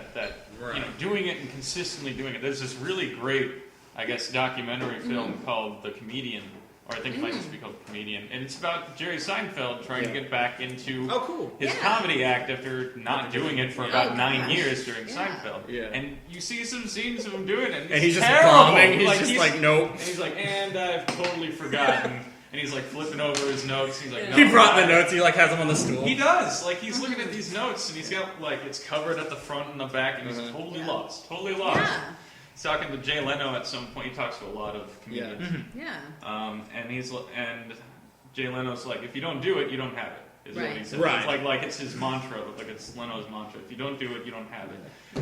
Right. you know, doing it and consistently doing it. There's this really great, I guess, documentary film called The Comedian, or I think it might just be called The Comedian, and it's about Jerry Seinfeld trying to get back into Oh, cool. his Yeah. comedy act after not doing it for Oh, about 9 gosh. years during Yeah. Seinfeld. Yeah. And you see some scenes of him doing it, And he's just terrible. bombing. He's just like, nope. And he's like, and I've totally forgotten. And he's like flipping over his notes. He's like, Yeah. no, He brought the I- notes. He like has them on the stool. He does. Like he's looking at these notes, and he's got like it's covered at the front and the back, and he's totally Yeah. lost. Totally lost. Yeah. He's talking to Jay Leno at some point. He talks to a lot of comedians. Yeah. And Jay Leno's like, if you don't do it, you don't have it. is what he says. Right. It's like it's his mantra, like it's Leno's mantra. If you don't do it, you don't have it.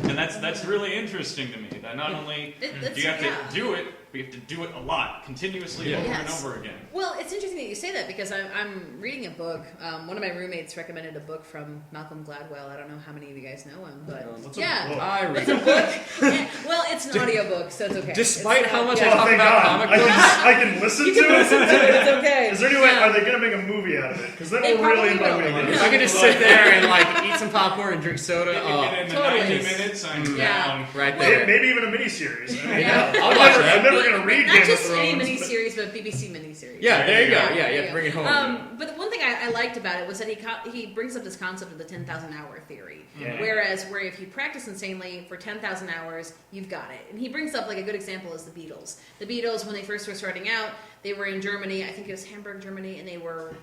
And that's really interesting to me. That not only do you have to do it, but you have to do it a lot, continuously, over and over again. Well, it's interesting that you say that because I'm reading a book. One of my roommates recommended a book from Malcolm Gladwell. I don't know how many of you guys know him, but What's a book? I read it's a book. Yeah, well, it's an audiobook, so it's okay. Despite It's how not- much yeah. I talk Thank about God. comic books. I can listen You to can it. listen to it. It's okay. Is there any way? Yeah. Are they going to make a movie out of it? Because then They we'll really probably invite will. me. If I could just sit there and like eat some popcorn and drink soda, If you get in the totally. 90 minutes, I'm Yeah. down. right there. Maybe even a miniseries. I mean, Yeah, I'll I'm watch never, that. I'm never going to read Not Game of just Thrones. any but- miniseries, but BBC miniseries. Yeah, there you go. Yeah, Yeah, you have to bring it home. But the one thing I liked about it was that he brings up this concept of the 10,000 hour theory. Yeah. Whereas where if you practice insanely for 10,000 hours, you've got it. And he brings up like a good example is the Beatles. The Beatles, when they first were starting out, they were in Germany. I think it was Hamburg, Germany, and they were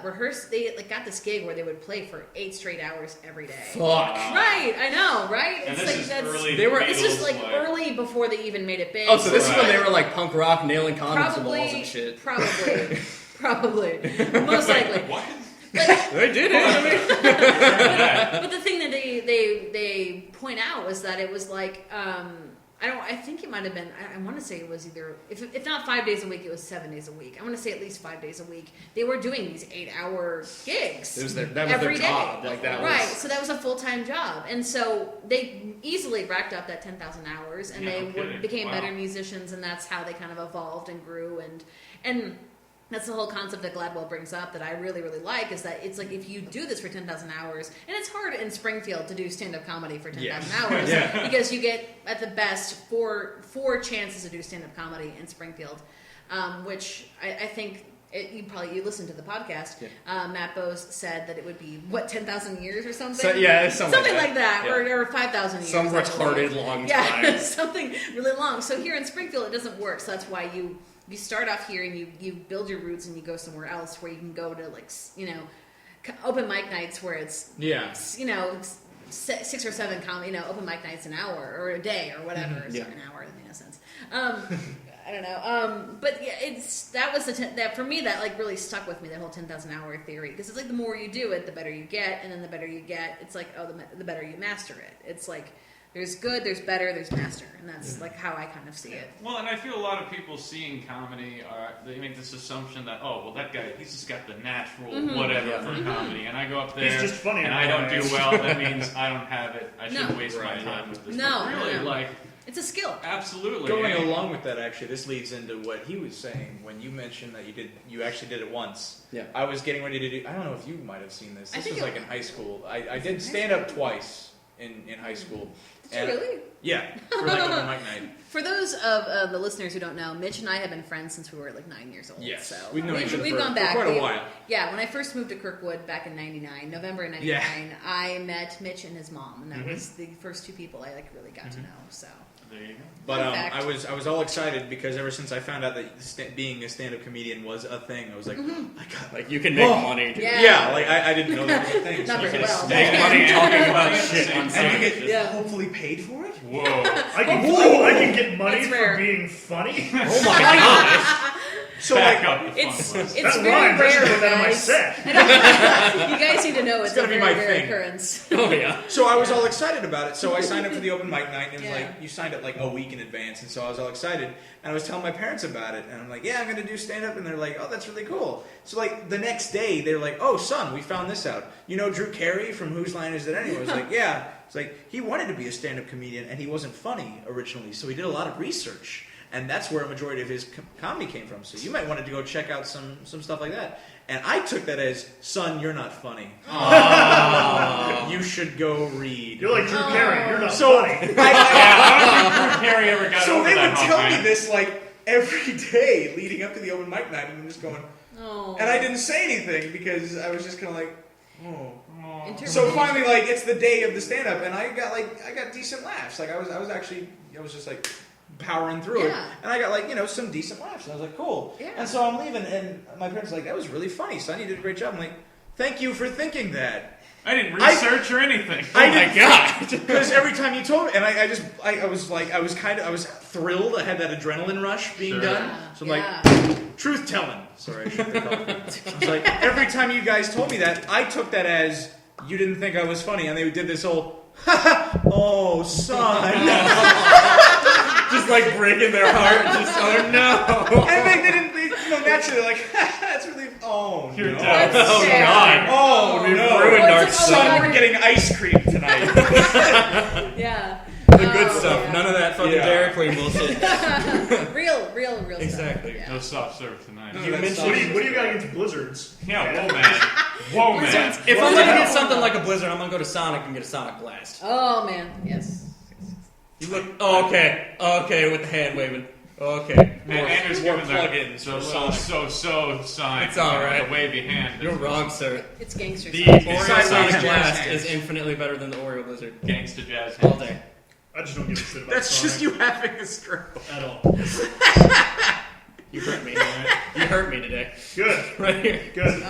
rehearsed. They like got this gig where they would play for 8 straight hours every day. Fuck. Right, I know, right? And It's this like is that's early They were- this is Beatles, like early before they even made it big. Oh, so this is when Right. they were like punk rock, nailing condoms to walls probably, and shit. probably, most likely. What? They did it. I mean, But the thing that they point out was that it was like I think it might have been I want to say it was either if not 5 days a week, it was 7 days a week. I want to say at least 5 days a week. They were doing these 8-hour gigs. that was their every day. job. Like that Right, was. so that was a full-time job, and so they easily racked up that 10,000 hours, and Yeah, they no kidding. became Wow. better musicians, and that's how they kind of evolved and grew, and that's the whole concept that Gladwell brings up that I really, really like, is that it's like if you do this for 10,000 hours, and it's hard in Springfield to do stand-up comedy for 10,000 hours, because you get, at the best, four chances to do stand-up comedy in Springfield, which I think, you listened to the podcast, Matt Bose said that it would be, 10,000 years or something? So, yeah, something like that, Yeah. or 5,000 years. Some I believe. retarded long Yeah, time. something really long. So here in Springfield, it doesn't work. So that's why you start off here and you build your roots and you go somewhere else where you can go to open mic nights where it's 6 or 7 open mic nights an hour or a day or whatever. It's an hour in a sense. I don't know. But yeah, that was that for me that like really stuck with me, that whole 10,000 hour theory, because it's like the more you do it, the better you get, and then the better you get, it's like the better you master it. It's like there's good, there's better, there's master, and that's like how I kind of see it. Well, and I feel a lot of people seeing comedy they make this assumption that that guy, he's just got the natural whatever for comedy, and I go up there He's just funny and I don't do well. That means I don't have it. I shouldn't waste my time with this. No, But really, no. like It's a skill. absolutely. Going And- along with that, actually, this leads into what he was saying when you mentioned that you actually did it once. Yeah. I was getting ready to do. I don't know if you might have seen this. I This think was like in high school. I did stand up twice in high school. Did you really? Yeah, for like open mic night. For those of the listeners who don't know, Mitch and I have been friends since we were like 9 years old. Yes. So We've known each other we've for- gone for back quite a We- while. Yeah, when I first moved to Kirkwood back in '99, November of '99, I met Mitch and his mom, and that was the first 2 people I like really got to know. So There you go. But Fun fact. I was all excited because ever since I found out that being a stand-up comedian was a thing, I was like, I got Like you can make Oh. money. Dude. Yeah. like I didn't know that was a thing. Not So very you well. Make money talking about shit on and stage. you get Yeah. hopefully paid for it. Whoa. I can get money That's for rare. being funny. Oh my god! So Back like, up the fun it's list. That very rhymes. I should rare, put that on my guys. set. You guys need to know it's a gonna be very my rare thing. occurrence. Oh yeah. so I was all excited about it. So I signed up for the open mic night, and it was Yeah. like you signed up like a week in advance, and so I was all excited. And I was telling my parents about it, and I'm like, yeah, I'm gonna do stand up, and they're like, oh, that's really cool. So like the next day, they're like, oh, son, we found this out. You know Drew Carey from Whose Line Is It Anyway? I was like, yeah. It's like he wanted to be a stand up comedian, and he wasn't funny originally, so he did a lot of research. And that's where a majority of his comedy came from. So you might want to go check out some stuff like that. And I took that as, son, you're not funny. You should go read. You're like Drew Carey. You're not So funny. I don't think Drew Carey ever got so over they that would hump, tell man. me this like every day leading up to the open mic night, and I'm just going, Oh. and I didn't say anything because I was just kind of like, oh. Interpretation. So finally, like it's the day of the stand up, and I got decent laughs. Like I was just like powering through it, Yeah. and I got like some decent laughs. And I was like, cool. Yeah. And so I'm leaving, and my parents are like, that was really funny, son. You did a great job. I'm like, thank you for thinking that. I didn't research or anything. I Oh my god! Because every time you told me, and I was thrilled. I had that adrenaline rush being Sure. done. So I'm Yeah. like, truth telling. Sorry, I shouldn't have called it. I was like, every time you guys told me that, I took that as you didn't think I was funny, and they did this whole, oh, son. Just like breaking their heart. Just oh no! And they didn't, naturally, like, that's really, oh, You're no. dead. Oh Sad. god! Oh, We've no. ruined our It's Son, like, we're getting ice cream tonight. Yeah. The good stuff. Yeah. None of that fucking Yeah. Dairy Queen bullshit. Real Exactly. stuff. No soft serve tonight. You that's mentioned. What do you got against blizzards? Yeah, whoa, man. Whoa, man. Blizzards. If What I'm the gonna hell? get something like a blizzard, I'm gonna go to Sonic and get a Sonic Blast. Oh man, yes. You look. Oh, okay. Okay, with the hand waving. Okay. And Andrew's more giving that plugins so for sign. It's all right. The wavy hand. You're wrong, sir. It's gangster The stuff. Oreo Sideways Sonic jazz Blast hands. is infinitely better than the Oreo Blizzard. Gangsta jazz All hands. day. I just don't give a shit about That's Sonic just you having a stroke. at all. You hurt me. You hurt me today. Good, Right here. good.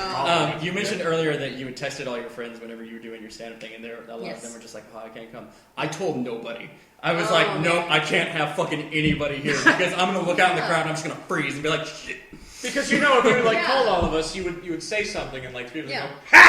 You mentioned earlier that you had texted all your friends whenever you were doing your stand-up thing, and a lot Yes. of them were just like, "Oh, I can't come." I told nobody. I was Oh, like, "No, man. I can't have fucking anybody here because I'm gonna look out in the crowd and I'm just gonna freeze and be like, shit." Because if you like Yeah. called all of us, you would say something and like people would Yeah. go,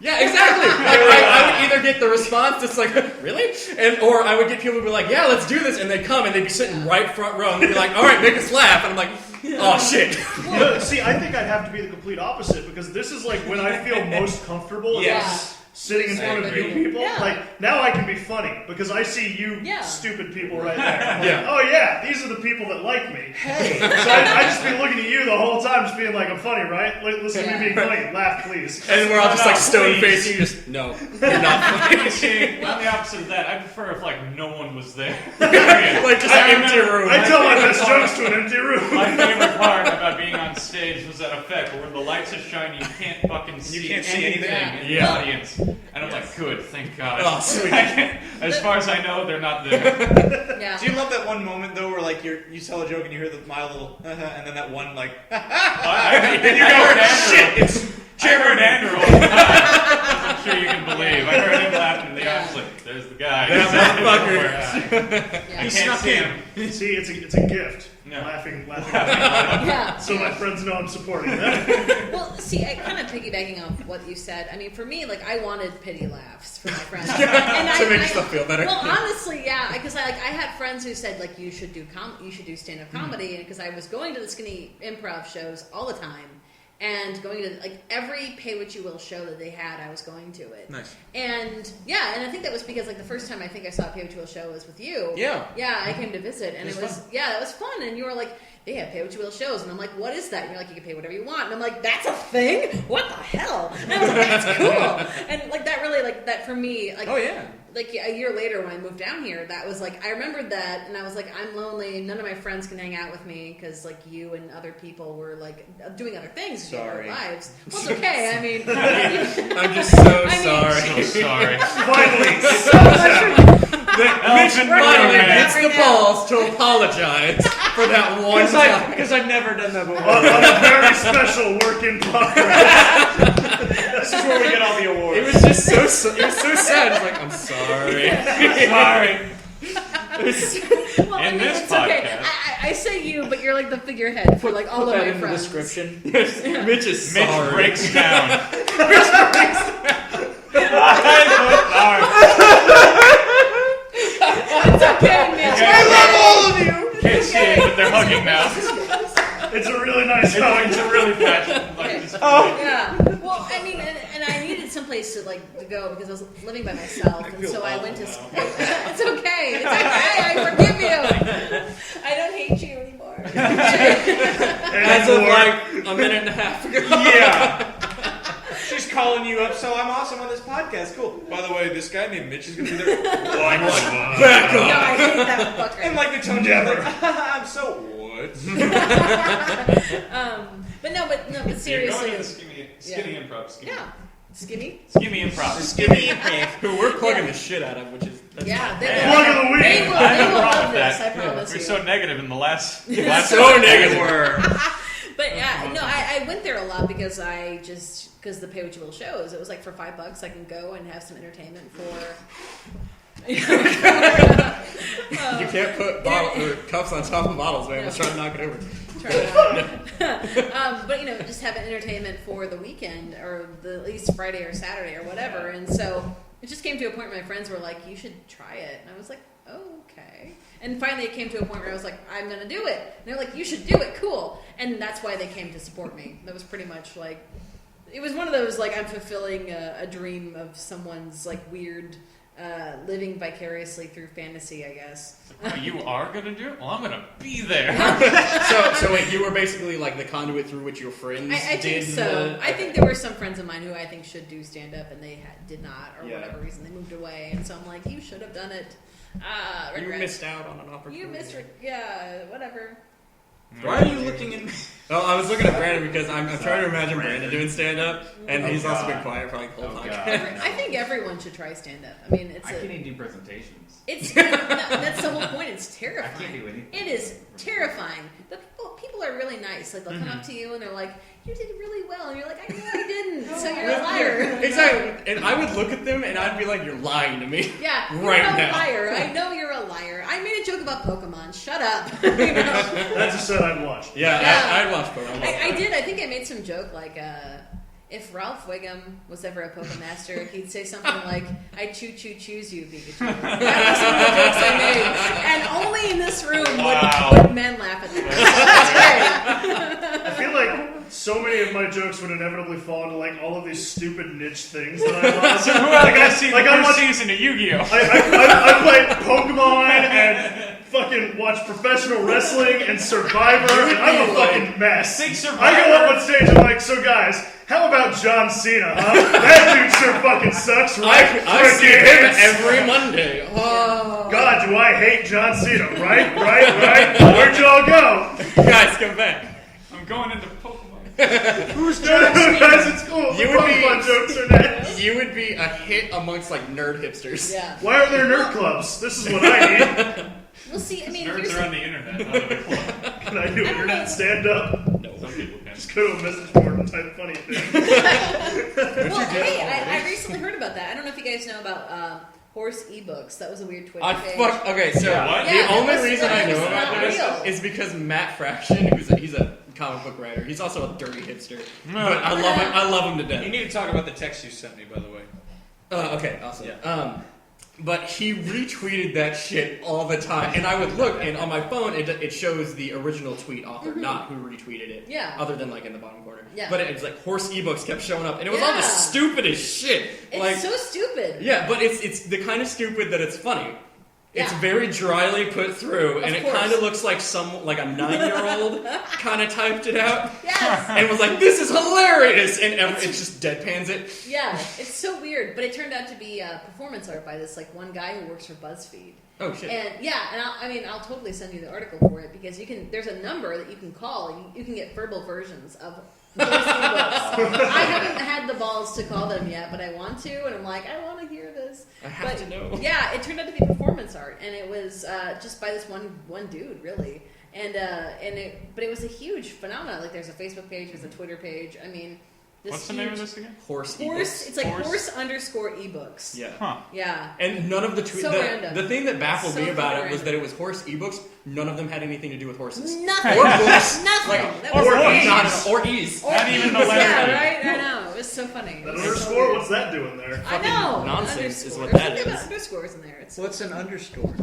Yeah, exactly. Like, I would either get the response that's like, "Really?" or I would get people who be like, "Yeah, let's do this," and they'd come and they'd be sitting right front row and they'd be like, "All right, make us laugh," and I'm like, "Oh shit." No, see, I think I'd have to be the complete opposite because this is like when I feel most comfortable. is Yes. Sitting in front of you people, Yeah. like now I can be funny because I see you Yeah. stupid people right there. I'm like, Yeah. oh yeah, these are the people that like me. Hey. So I just be looking at you the whole time, just being like, I'm funny, right? Listen to me being funny. Laugh, please. And we're all just like No, stone please. faced. You just no, you're not funny. See, on the opposite of that, I prefer if like no one was there. Like just I an empty remember- room. I tell my best jokes to an empty room. My favorite part about being on stage was that effect where the lights are shining, you can't fucking see, can't see anything anything. in Yeah. the audience. And I'm like, good, thank God. Oh, sweet. As far as I know, they're not there. Yeah. Do you love that one moment though, where like you tell a joke and you hear the mild little, and then that one like, I heard Andrew. it's I heard Andrew all the time. I'm sure you can believe. I heard him laughing in the audience like, there's the guy. That He's out motherfucker. somewhere. Yeah. I He can't snuck see in. him. See, it's a gift. No. Laughing. Yeah. So my friends know I'm supporting them. Well, see, I kind of piggybacking off what you said. I mean, for me, like I wanted pity laughs for my friends, and To make yourself feel better. Well, honestly, yeah, because I had friends who said like you should do stand-up comedy, because I was going to the Skinny Improv shows all the time. And going to like every pay what you will show that they had, I was going to it. Nice. And yeah, and I think that was because like the first time I think I saw a pay what you will show was with you. Yeah. Yeah, I came to visit, and It it was was it was fun. And you were like, they have pay what you will shows, and I'm like, what is that? And you're like, you can pay whatever you want, and I'm like, that's a thing? What the hell? And I was like, that's cool. And like that really like that for me like oh yeah. like a year later when I moved down here, that was like I remembered that, and I was like, I'm lonely. None of my friends can hang out with me because like you and other people were like doing other things in their Sorry. lives. Well, it's okay. I mean, I'm just so I mean- sorry. So sorry. Finally, Mitch Elephant finally man. gets the balls to apologize for that one time. Because I've never done that before. on a very special work in progress. This is where we get all the awards. It was just so it was so sad. It's like I'm sorry. Sorry. well, I In mean, this it's okay. podcast. I say you, but you're like the figurehead for like all of my friends. description. Mitch is Mitch sorry. breaks down. It's okay, Mitch. I love all of you. Can't see it, but they're hugging now. It's a really nice hug. It's a really passionate. Like, just, Yeah. Well, I mean, and I needed someplace to like to go because I was living by myself, and so I went to. It's okay. It's okay. I forgive you. I don't hate you anymore. As of like a minute and a half ago. Yeah. She's calling you up, so I'm awesome on this podcast. Cool. By the way, this guy named Mitch is going to be there. Back No, up. I hate that fucker. And like the tone Never. like, I'm so what? But you're seriously. going to the skinny improv. Skinny. Yeah. Skinny? Skinny improv. Skinny. Who we're plugging the shit out of, which is that's Yeah, they Yeah. Plug of the will. week. They will, I they have a will problem love with this, that. I promise We're you. so negative in the last. so negative. But yeah, no, I went there a lot because I just because the pay what you will shows, it was like for $5 I can go and have some entertainment for. You can't put cups on top of bottles, man. I was trying to knock it over. But just have an entertainment for the weekend or at least Friday or Saturday or whatever. And so it just came to a point where my friends were like, "You should try it," and I was like, "Okay." And finally, it came to a point where I was like, "I'm gonna do it." And they're like, "You should do it, cool." And that's why they came to support me. That was pretty much like, it was one of those like I'm fulfilling a dream of someone's like weird. Living vicariously through fantasy, I guess. Oh, you are gonna do it? Well, I'm gonna be there. So wait, you were basically like the conduit through which your friends I did. think so. I think there were some friends of mine who I think should do stand up, and they did not, or whatever reason they moved away. And so I'm like, you should have done it. You missed out on an opportunity. You missed it. Yeah, whatever. Why are you looking at me? Oh, I was looking at Brandon because I'm trying to imagine Brandon doing stand up, and he's also been quiet for like the whole podcast. I think everyone should try stand up. I mean, I can't even do presentations. That's the whole point. It's terrifying. I can't do anything. It is terrifying. But people are really nice. Like they'll come up to you and they're like, "You did really well," and you're like, "I know I didn't." So you're a liar. Exactly. And I would look at them and I'd be like, "You're lying to me." Yeah, right you're a now. liar. I know you're a liar. I made a joke about Pokemon. Shut up. That's a set I'd watch. Yeah, Yeah. I'd watch Pokemon. I did. I think I made some joke like, if Ralph Wiggum was ever a Pokemaster, he'd say something like, "I choose you, Pikachu." That was one of the jokes I made, and only in this room would men laugh at that. I feel like so many of my jokes would inevitably fall into like all of these stupid niche things that I love. So who else seen the first season of Yu-Gi-Oh? I played Pokemon and fucking watch professional wrestling and Survivor. And I'm a fucking mess. Think Survivor. I go up on stage and I'm like, "So guys, how about John Cena, huh? That dude sure fucking sucks, right?" I see him Yes. every Monday. Oh. God, do I hate John Cena, right? Where'd y'all go? Guys, come back. I'm going into Pokemon. Who's John Cena? Guys, it's cool. You The would be- Pokemon jokes are next. You would be a hit amongst like nerd hipsters. Yeah. Why are there nerd clubs? This is what I need. We'll see. I mean, Nerds here's are on the internet, not in the club. Can I do internet stand-up? Some people can. Just go to a message board and type funny things. well, hey, I recently heard about that. I don't know if you guys know about horse ebooks. That was a weird Twitter page. Okay, so What? the Yeah, only that was- reason that I know was about not this real. is because Matt Fraction, he's a comic book writer. He's also a dirty hipster, but I love him. I love him to You death. need to talk about the text you sent me, by the way. Okay, awesome. Yeah. But he retweeted that shit all the time, and I would look, and on my phone it shows the original tweet author, not who retweeted it. Yeah. Other than like in the bottom corner. Yeah. But it's like horse ebooks kept showing up, and it was all the Yeah. stupidest shit. It's like, so stupid. yeah, but it's the kind of stupid that it's funny. It's Yeah. very dryly put through, and Of it kind course. of looks like like a 9-year-old kind of typed it out, Yes. and was like, "This is hilarious," and it just deadpans it. Yeah. It's so weird, but it turned out to be performance art by this like one guy who works for BuzzFeed. Oh shit! And yeah, and I'll totally send you the article for it because there's a number that you can call and you can get verbal versions of those ebooks. I haven't had the balls to call them yet, but I want to, and I'm like, I want to hear this. I have But, to know. Yeah, it turned out to be performance art, and it was just by this one dude, really. But it was a huge phenomenon. Like, there's a Facebook page, there's a Twitter page. I mean, this What's the name of this again? Horse. Horse. ebooks. It's like Horse. horse_ebooks. Yeah. Huh. Yeah. And none of the tweets. So random. The thing that baffled So me about fucking it was random. that it was horse ebooks. None of them had anything to do with horses. Nothing. Or books. Nothing. Like, That or was ease. not or ease. Not even the Yeah, letter. right? I know. It was so funny. That It was so underscore, weird. what's that doing there? I know. nonsense is Underscore. what There's that something is. about underscores in there. It's What's an underscore?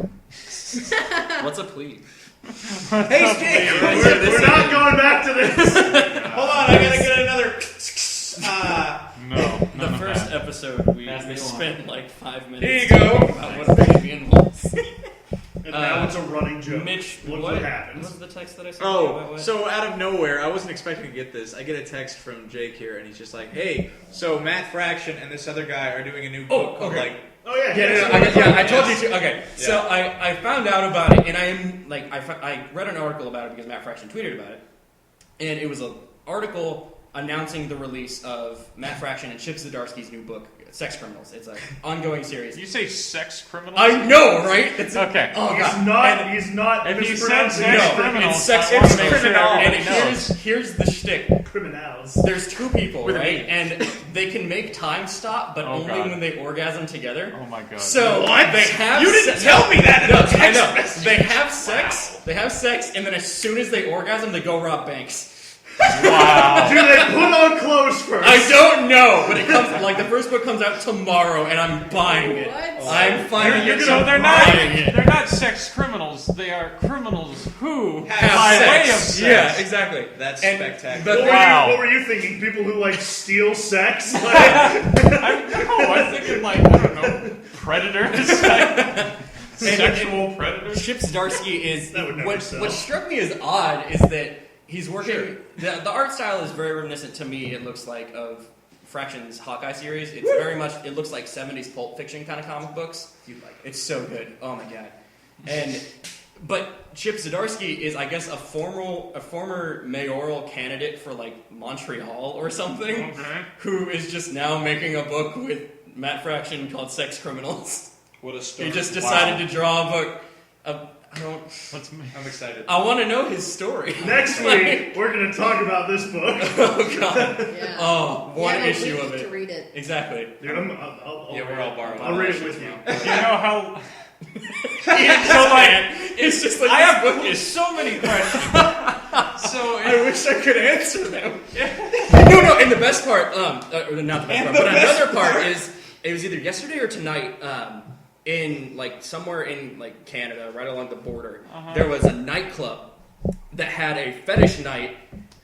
What's a plea? Hey, Steve! We're not going back to this. Hold on, I gotta get another. No. The none of first that. episode, we Pass me spent like 5 minutes. Here you go. talking about what a baby involves. And now it's a running joke. Mitch, Look what what happens. was the text that I sent you about Oh, what? so out of nowhere, I wasn't expecting to get this. I get a text from Jake here, and he's just like, "Hey, so Matt Fraction and this other guy are doing a new book called okay. like." Oh yeah, I told you to. Okay, so I found out about it, and I am like I read an article about it because Matt Fraction tweeted about it, and it was an article announcing the release of Matt Fraction and Chip Zdarsky's new book, Sex Criminals. It's an ongoing series. You say sex criminals? I know, right? It's Okay. Oh, He's God. not. He's not If you said mispronouncing sex anything. criminals, it's sex I wanna criminals. make sure And everybody knows. here's the shtick. Criminals. There's two people, With an right? E. And they can make time stop, but Oh, only God. when they orgasm together. Oh my god. So they have. You didn't tell me that in No, the text I know. message. They have sex. They have sex, and then as soon as they orgasm, they go rob banks. Wow. Do they put on clothes first? I don't know, but it comes like the first book comes out tomorrow, and I'm buying it. What? I'm finding it. So they're buying it. not sex criminals. They are criminals who, Have by sex. way of sex, Yeah, exactly. That's And spectacular. the- Wow. What were you thinking? People who like steal sex? Like, I'm thinking like, I don't know, predators, like, sexual predators. Chip Zdarsky is That would never what sell. struck me as odd is that he's working. Sure. The art style is very reminiscent to me. It looks like of Fraction's Hawkeye series. It's very much. It looks like 70s Pulp Fiction kind of comic books. It's so good. Oh my god. But Chip Zdarsky is, I guess, a former mayoral candidate for like Montreal or something, Okay. who is just now making a book with Matt Fraction called Sex Criminals. What a story. He just decided to draw a book. I don't. I'm excited. I want to know his story. next week we're going to talk about this book. Oh god. Yeah. Oh, one You have a issue week of to it. read it. Exactly. Dude, I'll Yeah, we're all borrowing. I'll read it with you. You know how? So like, it's just like I this have book is. so many questions. So I wish I could answer them. No, and the best part, not the best part, but another part is it was either yesterday or tonight. In like somewhere in like Canada, right along the border, there was a nightclub that had a fetish night,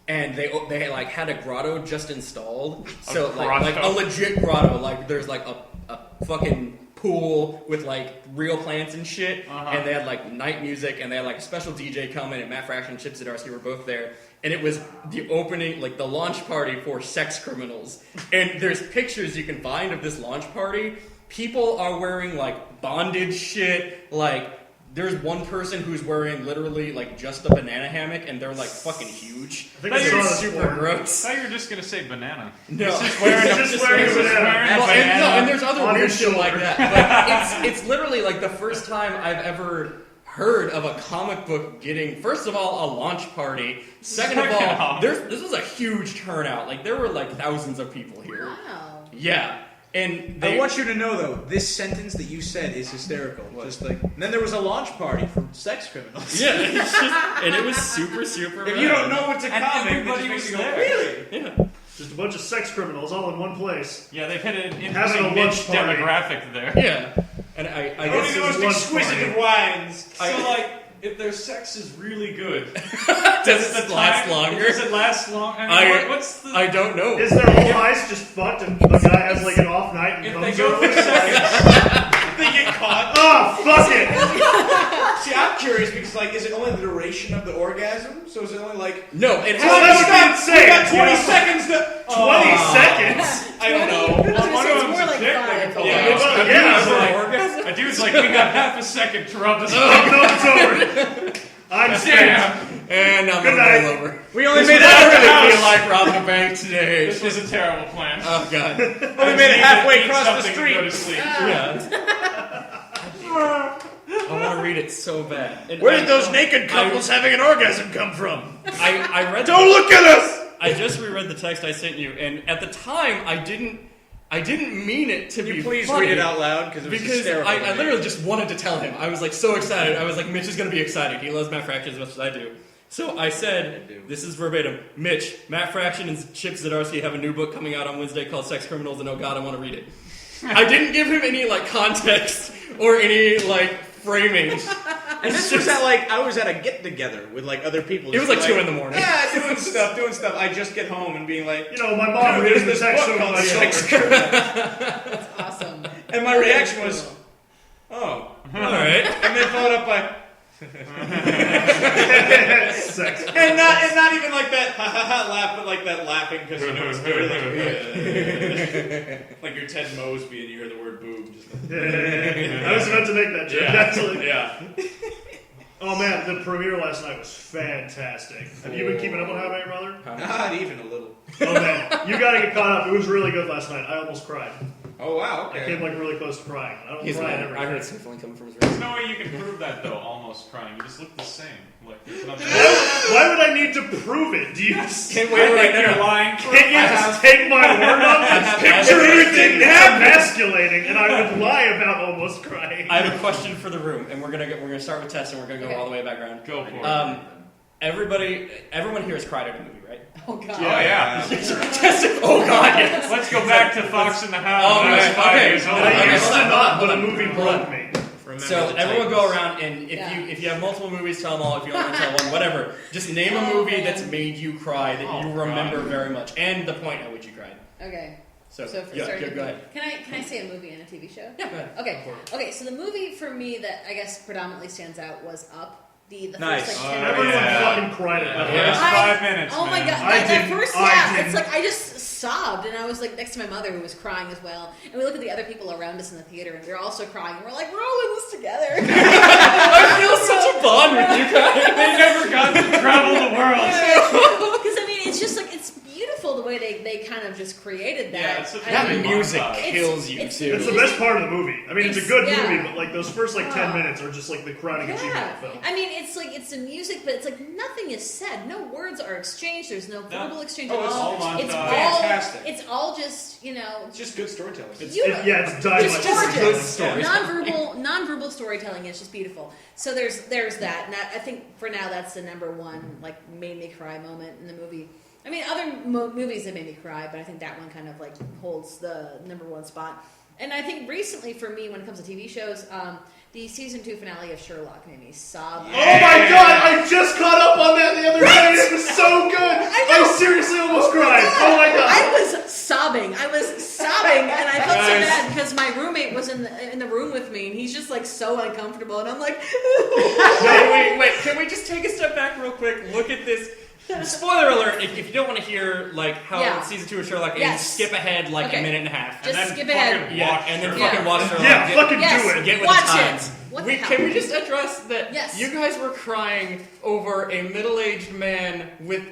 and they like had a grotto just installed. So like a legit grotto, like there's like a fucking pool with like real plants and shit, and they had like night music, and they had like a special DJ coming, and Matt Fraction and Chip Zdarsky were both there. And it was the opening, like the launch party for Sex Criminals. And there's pictures you can find of this launch party. People are wearing like bondage shit. Like there's one person who's wearing literally like just a banana hammock, and they're like fucking huge. I think That I is saw this super porn. I gross. thought you were just gonna say banana. No, Just wearing a Just wearing a just banana. wearing a Well, banana. and there's other on weird his shit like shoulder. that. But it's literally like the first time I've ever heard of a comic book getting, first of all, a launch party. Second of all, this was a huge turnout. Like there were like thousands of people here. Wow. Yeah, and I want you to know though, this sentence that you said is hysterical. Just like, and then there was a launch party for Sex Criminals. yeah, it's just, and it was super. If you don't know what's a And comic, everybody it just makes was you go, there. really? Yeah. Just a bunch of sex criminals all in one place. Yeah, they've hit an Having a interesting lunch niche party. demographic there. Yeah, and I Only guess the this most is one exquisite party. of wines. So like, if their sex is really good, does it last longer? Does it last long? I mean, what's the? I don't know. Is their whole heist just fucked and the guy has like an off night and If comes they go over? for seconds, They get caught. Oh, fuck it! See, I'm curious because, like, is it only the duration of the orgasm? So is it only like No, it Well, has. that's we got insane. 20 Yeah. seconds to 20 seconds? I don't know. I was gonna one say of it's them's more a like dick, five. they can Yeah. pull Well, out. yeah. A dude's like, we got half a second to rub this. Oh, no, it's over. I'm spent. Damn, And I'm Good gonna night. roll over. We only This made was- I that really feel house. like robbing a bank today. this was a terrible plan. Oh god. Only made it halfway across the Something to go to street. sleep. Yeah. I want to read it so bad. And Where I- did those naked couples having an orgasm come from? I read. Don't look at us! I just reread the text I sent you, and at the time I didn't mean it to be Please funny. read it out loud because it was Because hysterical. I literally just wanted to tell him. I was like so excited. I was like, Mitch is going to be excited. He loves Matt Fraction as much as I do. So I said, this is verbatim, Mitch, Matt Fraction and Chip Zdarsky have a new book coming out on Wednesday called Sex Criminals, and oh god, I want to read it. I didn't give him any like context or any like framing. And this was at like, I was at a get together with like other people. It was Just like 2 in the morning. Yeah, doing stuff. I just get home and being like, You know, my mom dude, reads there's the this text book over called my Sex shoulder. Criminals. That's awesome. And my reaction was, oh. All right. And then followed up by, Sex. and not even like that ha ha ha laugh, but like that laughing because you know it's really like you're Ted Mosby and you hear the word boob. Just I was about to make that joke, actually. yeah. Oh man, the premiere last night was fantastic. Have you been keeping up on How I Met Your Mother? Not even a little. Oh man, you gotta get caught up. It was really good last night. I almost cried. Oh wow. I Okay. came like really close to crying. I don't He's cry mad. at I heard everything. sniffling coming from his There's wrist. no way you can prove that though. Almost crying. You just look the same. Like there's nothing. Why would I need to prove it? Do you just Can't I wait, think no, you're no. lying. can't you just take my word on it? Picture everything emasculating, and I would lie about almost crying. I have a question for the room, and we're gonna start with Tess, and we're gonna go Okay. all the way back around. Go for it. Everyone here has cried at a movie, right? Oh god. Oh yeah. Tess, oh god, yes. Let's go back to Fox in the Hound. Oh, when I was right, 5 okay. years old. I Okay, used hold to on, not, hold but a on. movie broke me. Remember So the everyone Titans. go around, and if you have multiple movies, tell them all. If you only tell one, whatever. Just name a Oh, movie man. that's made you cry that Oh, you remember God. very much, and the point at which you cried. Okay. So, for yeah, starting, go ahead. Can I say a movie and a TV show? Yeah, go ahead. Okay. Okay. So the movie for me that I guess predominantly stands out was Up. The Nice. first like 10 Oh, Everyone yeah. fucking cried at that. Yeah. last- First 5 minutes, Oh my man. god! I That didn't- first, I yeah, didn't. it's like I just sobbed, and I was like next to my mother who was crying as well, and we look at the other people around us in the theater, and they're also crying. And we're like, we're all in this together. I feel such a bond with you guys. They never got to travel the world. Because I mean, it's just like it's beautiful the way they kind of just created that. Yeah, it's such a I That mean, good music montage. kills you it's- too. It's the best part of the movie. I mean, it's a good Yeah. movie, but like those first like 10 Oh. minutes are just like the crowning achievement Yeah, of the film. I mean, it's like it's the music, but it's like nothing is said. No words are exchanged. There's no verbal exchange Oh, at it's all. all montage. It's all Fantastic. It's all just It's just good storytelling. Yeah, it's dynamite. It's gorgeous. Good story. Non-verbal storytelling is just beautiful. So there's that, and I think for now that's the number one like made me cry moment in the movie. I mean, other movies that made me cry, but I think that one kind of like holds the number one spot. And I think recently for me, when it comes to TV shows, the season 2 finale of Sherlock made me sob. Oh my god, I just caught up on that the other day. It was so good. I seriously almost cried. Oh my god. I was sobbing, and I felt so bad because my roommate was in the room with me, and he's just like so uncomfortable, and I'm like, Wait. Can we just take a step back real quick? Look at this. Spoiler alert! If you don't want to hear like how Yeah. season 2 of Sherlock ends, Yes. skip ahead like Okay. a minute and a half. Just And then skip ahead. fucking Yeah, watch and then Sherlock. fucking watch Sherlock. Yeah, fucking yes, do it. Get with watch the times. it. What the hell? Can we just address that Yes. you guys were crying over a middle-aged man with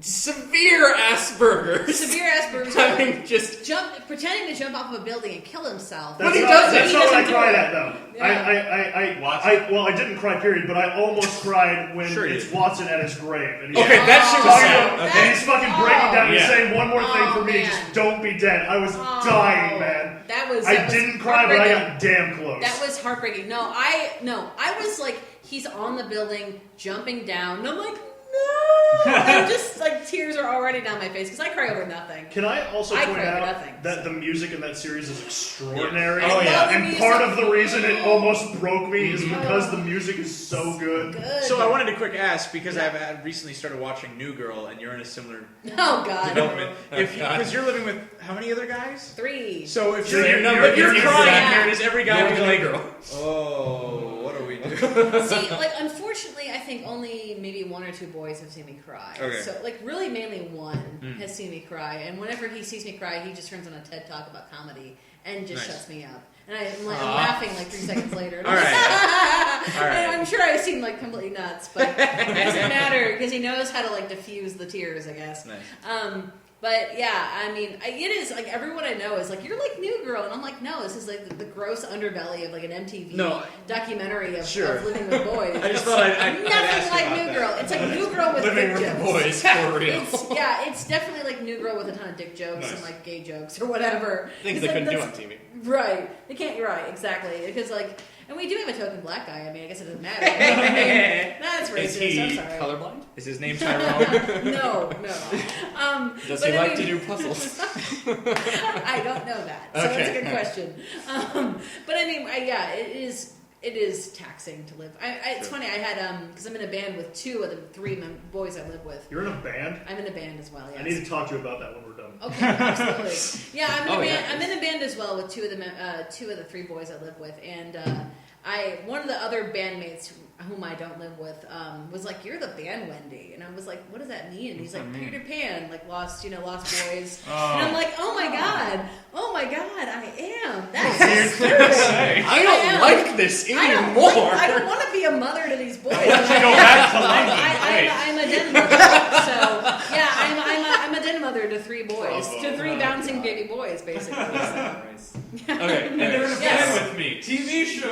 severe Asperger's? Severe Asperger's. Having just Pretending to jump off of a building and kill himself. But he not, doesn't. That's He not what I doesn't do cried it. at, though. Yeah. Well, I didn't cry, period, but I almost cried when Sure you it's did. Watson at his grave. And he's okay. That shit was talking sad. about- Okay. and he's fucking breaking down and Yeah. saying one more thing Oh, for me, man. just don't be dead. I was Oh, dying, man. That was. I didn't cry, but I got damn close. That was heartbreaking. No, I was like, he's on the building, jumping down, and I'm like, no! I'm just like, tears are already down my face, because I cry over nothing. Can I also I point cry over out nothing. that the music in that series is extraordinary? Oh, yeah. the And music. part of the reason it almost broke me is Mm-hmm. because the music is so good. Good. So I wanted to quick ask because I've recently started watching New Girl, and you're in a similar Oh, God. development. Oh, God. Because you're living with how many other guys? 3. So if So you're, your if number you're is crying exact. here, does every guy You're be the like, girl. oh, what do we do? See, like, unfortunately, I think only maybe 1 or 2 boys have seen me cry. Okay. So, like, really, mainly 1 has seen me cry. And whenever he sees me cry, he just turns on a TED Talk about comedy and just Nice. shuts me up. And I'm laughing like 3 seconds later. And All I'm like, right. All right. And I'm sure I seem like completely nuts, but it doesn't matter because he knows how to like diffuse the tears, I guess. Nice. But yeah, I mean, it is like everyone I know is like, you're like New Girl, and I'm like, no, this is like the gross underbelly of like an MTV No. documentary of, Sure. of living with boys. I just thought I'd Nothing ask like about New that. Girl. It's like New Girl with Living dick with jokes. the boys for real. It's definitely like New Girl with a ton of dick jokes and Nice. like gay jokes or whatever. Things they It's couldn't like, do on that's- TV. Right. They can't. You're right. Exactly. Because like, and we do have a token black guy. I mean, I guess it doesn't matter. I mean, that's Is racist. he I'm sorry. colorblind? Is his name Tyrone? No. Does but he I like to mean- do puzzles? I don't know that. So Okay. it's a good question. But I mean, yeah, it is taxing to live. It's funny. I had because I'm in a band with 2 of the 3 boys I live with. You're in a band? I'm in a band as well. Yes. I need to talk to you about that when we're done. Okay, absolutely. Yeah, I'm in a Oh, band. yeah. I'm in a band as well with 2 of the 3 boys I live with, and one of the other bandmates whom I don't live with was like, "You're the band Wendy," and I was like, "What does that mean?" And he's like, "Peter Pan, like lost boys," and I'm like, "Oh my god, I am." That's Weird thing to say. I don't am. like this I anymore. don't want to be a mother to these boys. Why don't you go back to London? Wait. I'm a den mother. So yeah, I'm a den mother to 3 boys, to 3 bouncing baby boys. boys, basically. So. Okay. And they're in a Yes. van with me. TV show.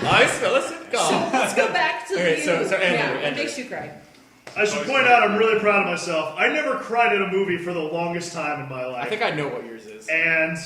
Nice. Let's go. Let's go back to Okay, you. so Andrew, What Andrew. makes you cry? I should point out I'm really proud of myself. I never cried at a movie for the longest time in my life. I think I know what yours is. And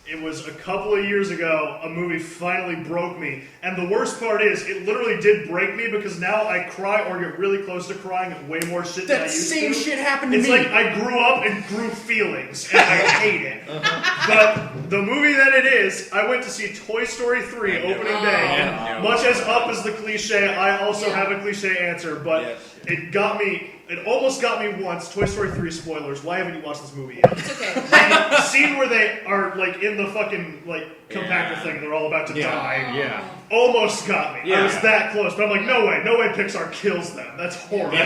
it was a couple of years ago, a movie finally broke me. And the worst part is, it literally did break me because now I cry or get really close to crying at way more shit than I That used same to. shit happened to It's me. like I grew up and grew feelings, and I hate it. But the movie that it is, I went to see Toy Story 3 opening day. Yeah. Much as up is the cliche, I also have a cliche answer, but Yes. it got me. It almost got me once. Toy Story 3 spoilers. Why haven't you watched this movie yet? It's okay. The scene where they are like in the fucking like compactor thing, they're all about to die. Yeah. Almost got me. I Yeah. was that close, but I'm like, no way Pixar kills them. That's horrible.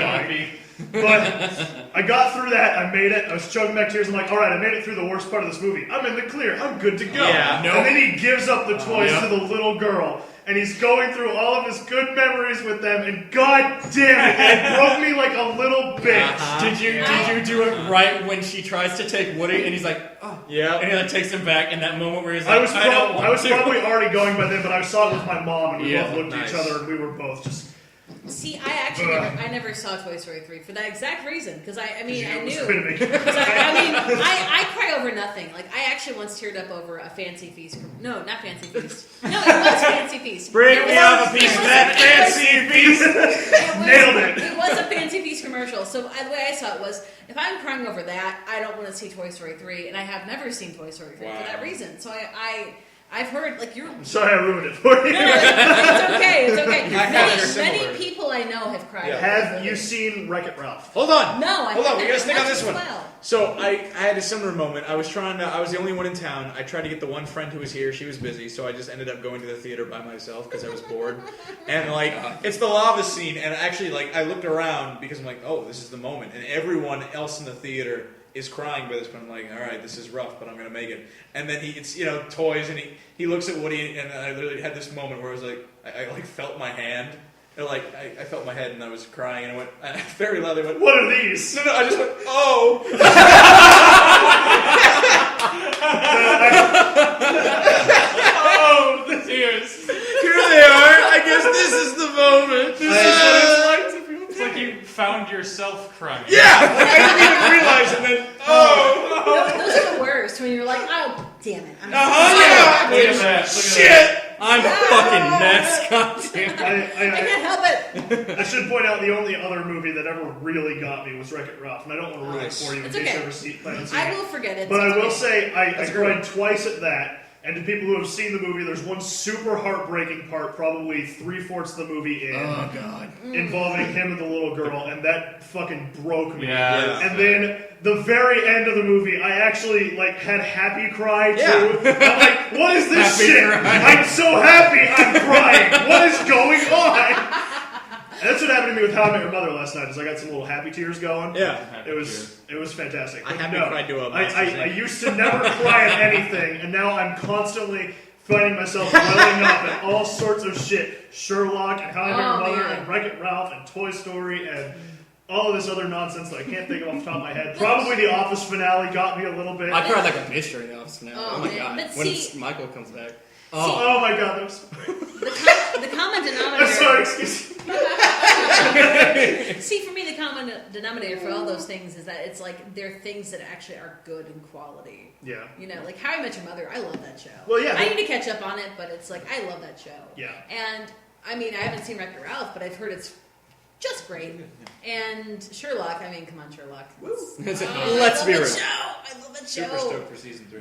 But I got through that. I made it. I was choking back tears. I'm like, all right, I made it through the worst part of this movie. I'm in the clear. I'm good to go. Yeah. And then he gives up the toys to the little girl. And he's going through all of his good memories with them, and god damn it broke me like a little bitch. Did you do it right when she tries to take Woody and he's like, oh, Yeah. and he like takes him back in that moment where he's like, I was don't want to. probably already going by then, but I saw it with my mom, and we Yeah, both looked at nice. each other, and we were both just. See, I actually I never saw Toy Story 3 for that exact reason. Because I mean, I It was knew. gonna make- Because I cry over nothing. Like, I actually once teared up over a Fancy Feast. No, not Fancy Feast. No, it was Fancy Feast. Break It me was- off a piece it of was- that fancy feast. Nailed it. It was a Fancy Feast commercial. So the way I saw it was, if I'm crying over that, I don't want to see Toy Story 3, and I have never seen Toy Story 3 for that reason. So I've heard, like, you're... Sorry, I ruined it for you. No, it's okay, it's okay. had it similar. Many people I know have cried. Yeah. over Have the you movie. seen Wreck-It Ralph? Hold on. No, I Hold on, we haven't. gotta stick on Watch this as one. well. So I had a similar moment. I was the only one in town. I tried to get the one friend who was here. She was busy, so I just ended up going to the theater by myself because I was bored. And like, it's the lava scene, and actually, like, I looked around because I'm like, oh, this is the moment, and everyone else in the theater is crying by this point. I'm like, all right, this is rough, but I'm gonna make it. And then it's toys, and he looks at Woody, and I literally had this moment where I was like, I like felt my hand. And like I felt my head and I was crying and I very loudly went, What are these? No, I just went, oh. Oh, the tears. Here they are. I guess this is the moment. This is what it's like to feel. It's like you found yourself crying. Yeah, like, I didn't even realize, and then Those are the worst when you're like, oh, damn it. I'm yeah. Look at that. Look at Shit. that. I'm fucking next. God damn it. I can't help it. I should point out the only other movie that ever really got me was Wreck-It Ralph, and I don't want to ruin it Nice. for you in It's case okay. you ever plan to see I it. will forget it. But I will It's say I That's cried twice at that. And to people who have seen the movie, there's one super heartbreaking part, probably 3/4 of the movie in, Oh god. involving him and the little girl, and that fucking broke me. Yeah. And then the very end of the movie, I actually like had happy cry too. Yeah. I'm like, what is this Happy shit? cry. I'm so happy, I'm crying. What is going on? And that's what happened to me with How I Met Your Mother last night. Is I got some little happy tears going. Yeah. It was fantastic. I But haven't cried to a Monsters, I Inc. used to never cry at anything, and now I'm constantly finding myself welling up at all sorts of shit. Sherlock and How I Met Your Oh, Mother man. and Wreck-It Ralph and Toy Story and all of this other nonsense that I can't think of off the top of my head. Probably The Office finale got me a little bit. I cried like a bitch during the office now. Oh, Oh, my man. god. But When see- Michael comes back. Oh my god, that was so great. The common denominator. I'm sorry, excuse me. See, for me, the common denominator for all those things is that it's like they're things that actually are good in quality. Yeah. You know, like How I Met Your Mother, I love that show. Well, yeah, I but- need to catch up on it, but it's like, I love that show. Yeah. And, I mean, I haven't seen Wreck-It Ralph, but I've heard it's just great. And Sherlock, I mean, come on, Sherlock. Let's I be love real. that show. I love that show. Super stoked for season 3.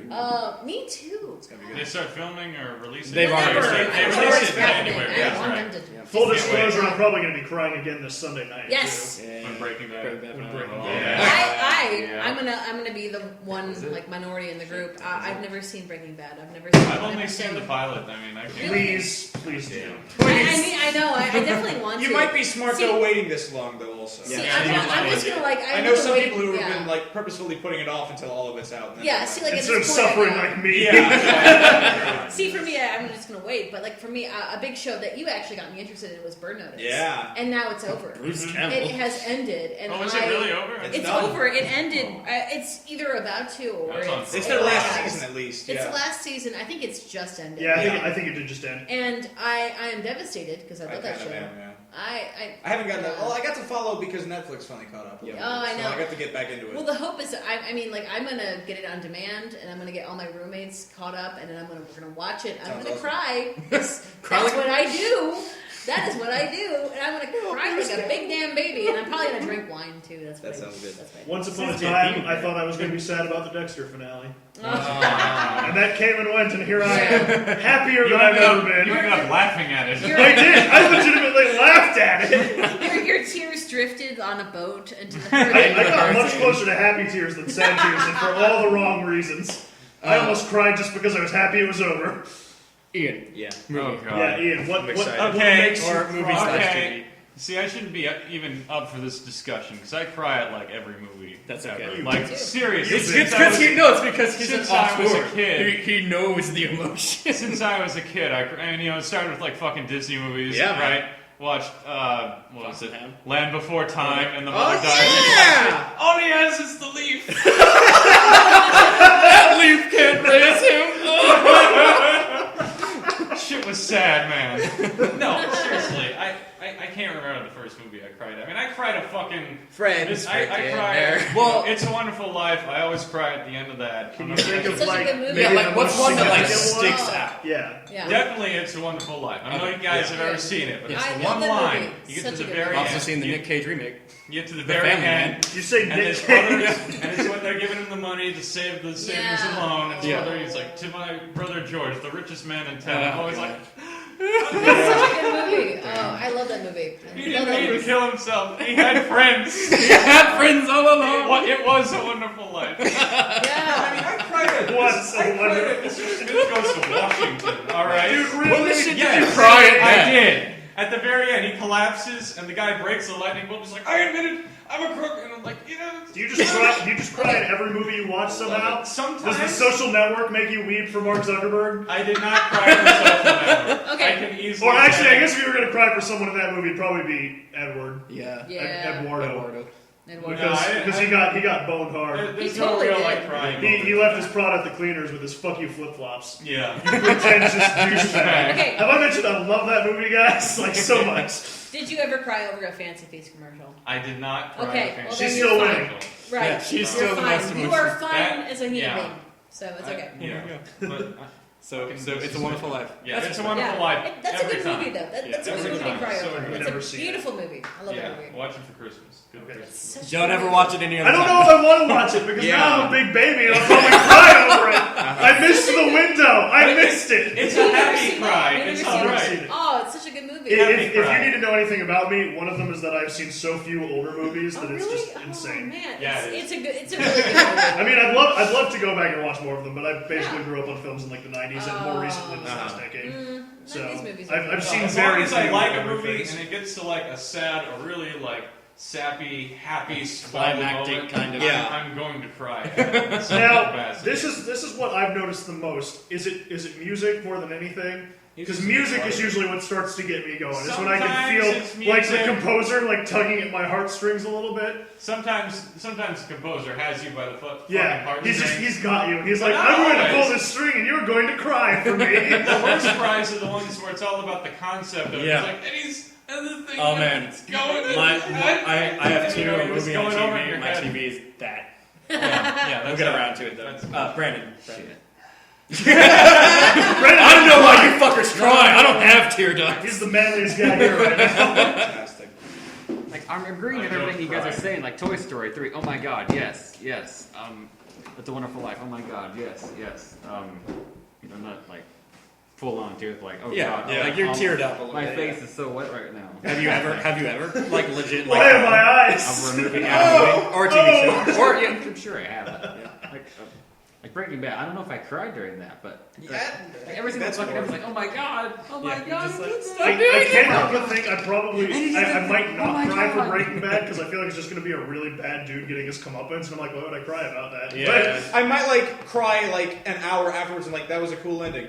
Me too. It's gonna be Did good. they start filming or releasing? They've already Whatever. started. They I know released it's it in happening. January. I That's want right. them to. Full Can't disclosure, wait. I'm probably going to be crying again this Sunday night. Yes. When Breaking Bad. When Breaking Oh, Bad. yeah. I'm gonna be the one Is it? like minority in the group. I've never seen Breaking Bad. I've never seen. I've only seen the pilot. I mean, I can't. Please do. I mean, I know. I definitely want You to. might be smart See- though, waiting this long though. Also, See, Yeah. I'm just gonna like. I know some people who have been like purposefully putting it off until all of it's out. And then Yeah, see, like at Instead of this point, suffering like me. yeah, see, for me, I'm just gonna wait. But like for me, a big show that you actually got me interested in was Burn Notice. yeah. And now it's over. Bruce It Campbell. has ended, and Oh, is it really over? It's done. over. It ended. It's either about to or That's on- It's their last has. season at least. It's Yeah. the last season. I think it's just ended. Yeah, Yeah. I think it did just end. And I am devastated because I love that kind show. of am, yeah. I I haven't gotten that. Well, I got to follow because Netflix finally caught up. Yeah. Oh, I So know. I got to get back into it. Well, the hope is that I mean, like, I'm gonna get it on demand, and I'm gonna get all my roommates caught up, and then we're gonna watch it. I'm Sounds gonna awesome. cry. That's like- what I do. That is what I do, and I'm gonna cry like a big damn baby, and I'm probably gonna drink wine too. That's what That I do. sounds good. That's what I do. Once upon a Seems to be time, a I theme thought I was going to be sad about the Dexter finale. Oh. And that came and went, and here I am, happier You than I've ended ever up, been. you ended up laughing at it. I did. I legitimately laughed at it. Your tears drifted on a boat into the I hurricane. got much closer to happy tears than sad tears, and for all the wrong reasons. I almost cried just because I was happy it was over. Ian. Yeah. Oh god. Yeah, Ian, what excited. makes you Or movie cry? slash Okay. TV. See, I shouldn't be even up for this discussion because I cry at like every movie. That's ever. okay. Like too. seriously, It's since I because was- he knows because he's an since I was a auteur. kid. He knows the emotion. Since I was a kid, and it started with like fucking Disney movies, Yeah, man. right? Watched what was it? Ham. Land Before Time, and the Oh, mother dies. yeah! All he has is the leaf. That leaf can't raise him. Shit was sad, man. No, seriously, I can't remember the first movie I cried at. I mean, I cried a fucking. Friends. I cry. Well- It's a Wonderful Life. I always cry at the end of that. Can you think of Such a like good movie. Yeah, maybe like the what's most one that like significant sticks one? out? Yeah. Yeah. Definitely, It's a Wonderful Life. I don't know if you guys have ever seen it, but Yeah. it's I the love one that line. movie. You get Such to a the good very movie. I've also end. seen the Nick Cage remake. You get to the The very Family end. Man. You say And Nick his brother, Cage. and it's when they're giving him the money to save the savings Yeah. and loan. And his Yeah. brother, he's like, to my brother George, the richest man in town. Oh, I'm always God. like, It's such a good movie. Oh, I love that movie. he I didn't love that need to movie. kill himself. He had friends. He had friends all along. It was a wonderful life. Yeah. I cried at this. What's I a cried wonderful at this. Smith Goes to Washington. All right. Dude, What really? the shit did Yes. you cry at I that? did. At the very end, he collapses, and the guy breaks the lightning bolt. He's like, I admitted, I'm a crook. And I'm like, Do you just cry? Do you just cry at every movie you watch somehow? sometimes. Does the Social Network make you weep for Mark Zuckerberg? I did not cry for Social Network. Okay. I can easily. Or actually, say- I guess if you were gonna cry for someone in that movie, it'd probably be Edward. Yeah. Yeah. Eduardo. Eduardo. Because he got boned hard. There's He no totally real did. like crying. He left his prod at the cleaners with his fuck you flip flops. Yeah. Pretentious douchebag. Okay. Have I mentioned I love that movie, guys? Like so much. Did you ever cry over a Fancy Feast commercial? I did not cry. Okay, with well, Fancy then She's you're still fine. winning. Right. Yeah, she's You're still the fine. most You are fine That- as a human yeah. being. So it's okay. Yeah. But, So it's a wonderful life. yeah, That's it's a fine. wonderful Yeah. life. That's a every good time. movie, though. That's a every good movie to time. cry So over. good. It's Never a seen it. beautiful movie. I love Yeah, that movie. watch it for Christmas. Good Okay. Christmas. Such a Don't good ever movie. watch it any other I don't time. know if I want to watch it because Yeah. now I'm a big baby and I'll probably cry over it. I missed the window. I missed it. It's You've a never happy seen cry. that? You've It's never seen all that? right. Oh, it's such a good movie. If you cry. need to know anything about me, one of them is that I've seen so few older movies Oh, that it's really? just Oh, insane. man. Yeah, it's it a really good movie. I mean, I'd love to go back and watch more of them, but I basically Yeah. grew up on films in like the 90s and more recently this last decade. None So of these movies are I've good. seen As very long as I few like a older movie things. and it gets to like a sad, a really like sappy, happy, Climactic moment, kind of- Yeah. I'm going to cry. It's so Now, bad. this is what I've noticed the most. Is it music more than anything? Because music is usually what starts to get me going. It's when I Sometimes can it's feel like the music. composer like tugging at my heartstrings a little bit. Sometimes the composer has you by the fucking Yeah, heartstrings. he's got you. He's But like, not I'm going to always. pull this string and you're going to cry for me. The worst cries are the ones where it's all about the concept of it. Yeah. It's like, and the thing Oh man, it's going I have two, You know, a it's movie on going over TV. your My head. TV is that. yeah, We'll get around to it though. That's- Brandon. Brandon, I don't know why you fuckers cry. I don't have tear ducts. He's the manliest guy here right now. Fantastic. Like, I'm agreeing I with don't everything you guys cry. are saying. Like Toy Story 3. Oh my God, yes. It's a Wonderful Life. Oh my God, yes. Not like full on tears. Like, oh Yeah, God. yeah, like you're teared up a little My bit. face is so wet right now. Have you ever like legit Why are my Over eyes? a movie, or a TV show? or yeah, I'm sure I have. Like, Like Breaking Bad, I don't know if I cried during that, but Yeah, like, every single fucking episode, like, oh my god, just like, stop I doing can't it! help but think I might Oh not my cry God. for Breaking Bad because I feel like it's just going to be a really bad dude getting his comeuppance, and I'm like, why would I cry about that? Yeah. I might like cry like an hour afterwards and like that was a cool ending.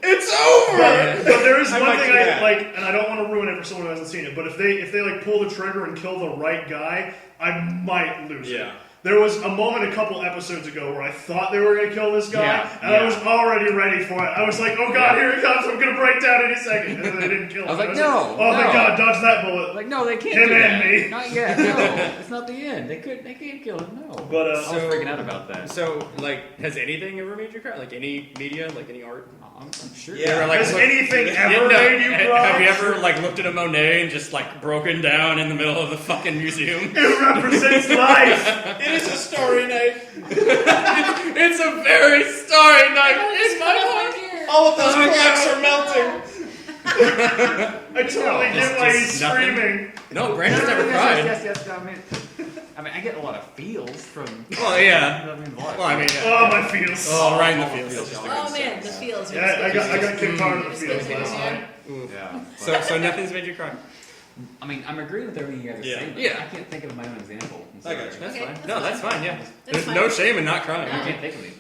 It's over. But there is I one might thing do I that. like, and I don't want to ruin it for someone who hasn't seen it. But if they like pull the trigger and kill the right guy, I might lose it. Yeah. There was a moment a couple episodes ago where I thought they were going to kill this guy, Yeah, and yeah. I was already ready for it. I was like, oh god, here he comes, I'm going to break down any second. And then they didn't kill him. I was like, no, oh thank no. god, dodge that bullet. Like, no, they can't Him do and that. me. Not yet, no. It's not the end. They can't kill him, no. But, I was freaking out about that. So, like, has anything ever made you cry? Like, any media, like, any art? I'm sure. Yeah. Ever, like, has look- anything ever No, made you cry? Have you ever, like, looked at a Monet and just, like, broken down in the middle of the fucking museum? It represents life. It is a story night. It's a very starry night in my heart. All of those cracks are melting. I totally get why he's just nothing. screaming. No, Brandon's never cried. Yes. I mean, I get a lot of feels from. Well, yeah. I mean, what? Well, I mean, Oh, my feels. oh, right in the field. Oh man, the feels. Yeah, I got kicked hard in the field Excuse me, last man. night. Yeah. So nothing's made you cry. I mean, I'm agreeing with everything you guys are Yeah. saying. But Yeah. I can't think of my own example. I'm I sorry. got you. That's Okay, fine. that's No, that's fine. fine. Yeah. That's There's fine. no shame in not crying. I can't think of anything.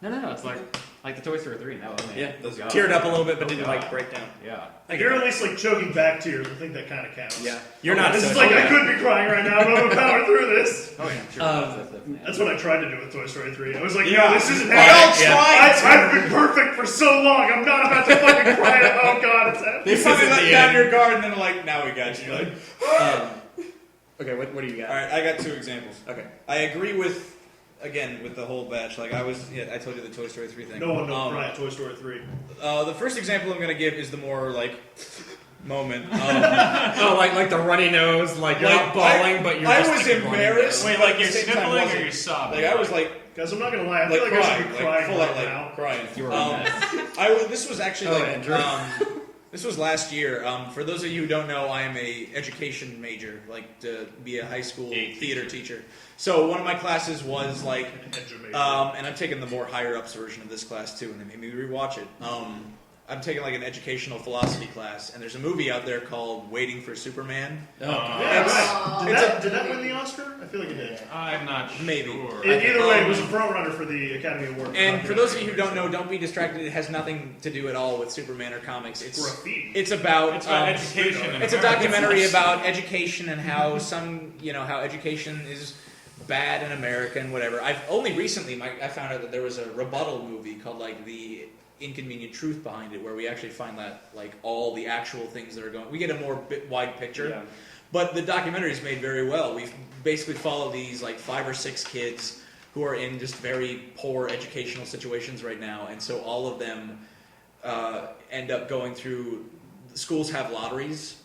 No. It's like the Toy Story 3. That was Yeah. those guys. Teared up a little bit, but didn't like break down. Yeah. If you're at least like choking back tears, I think that kind of counts. Yeah. You're not. This so- is like yeah. I could be crying right now, but I'm gonna power through this. Oh yeah. Sure. That's definitely. That's what I tried to do with Toy Story 3. I was like, Yeah. no, this isn't We all happening. tried. I've been perfect for so long. I'm not about to fucking cry. Oh god, it's happening. You This finally isn't let the down end. your guard and then like, now we got you. You're like, Okay. What do you got? all right, I got two examples. Okay. I agree with the whole batch. Like I told you the Toy Story 3 thing. No one knows cry at Toy Story 3. The first example I'm gonna give is the more like moment. Oh, like the runny nose, like you're not bawling, but you're I just was like, running embarrassed. nose. Wait, like At you're the same time, sniffling or wasn't. you're sobbing? Like I was like Guys, I'm not gonna lie. I feel like I should be crying full right out, like now. crying. You were a mess. This was actually Oh, like Andrew. this was last year. For those of you who don't know, I am a education major, like to be a high school theater teacher. So one of my classes was like, and I'm taking the more higher ups version of this class too, and they made me rewatch it. I'm taking like an educational philosophy class, and there's a movie out there called Waiting for Superman. Yeah, Oh. right. Did that win the Oscar? I feel like it did. I'm not Maybe. sure. Either way, it was a front runner for the Academy Award. And for those of you who don't know, don't be distracted. It has nothing to do at all with Superman or comics. Graffiti. It's about It's about education. in It's a America. documentary about education and how how education is bad in America and whatever. I've only recently I found out that there was a rebuttal movie called like The Inconvenient Truth behind it, where we actually find that like all the actual things that are going. We get a more wide picture. Yeah. But the documentary is made very well. We basically follow these like 5 or 6 kids who are in just very poor educational situations right now, and so all of them end up going through. Schools have lotteries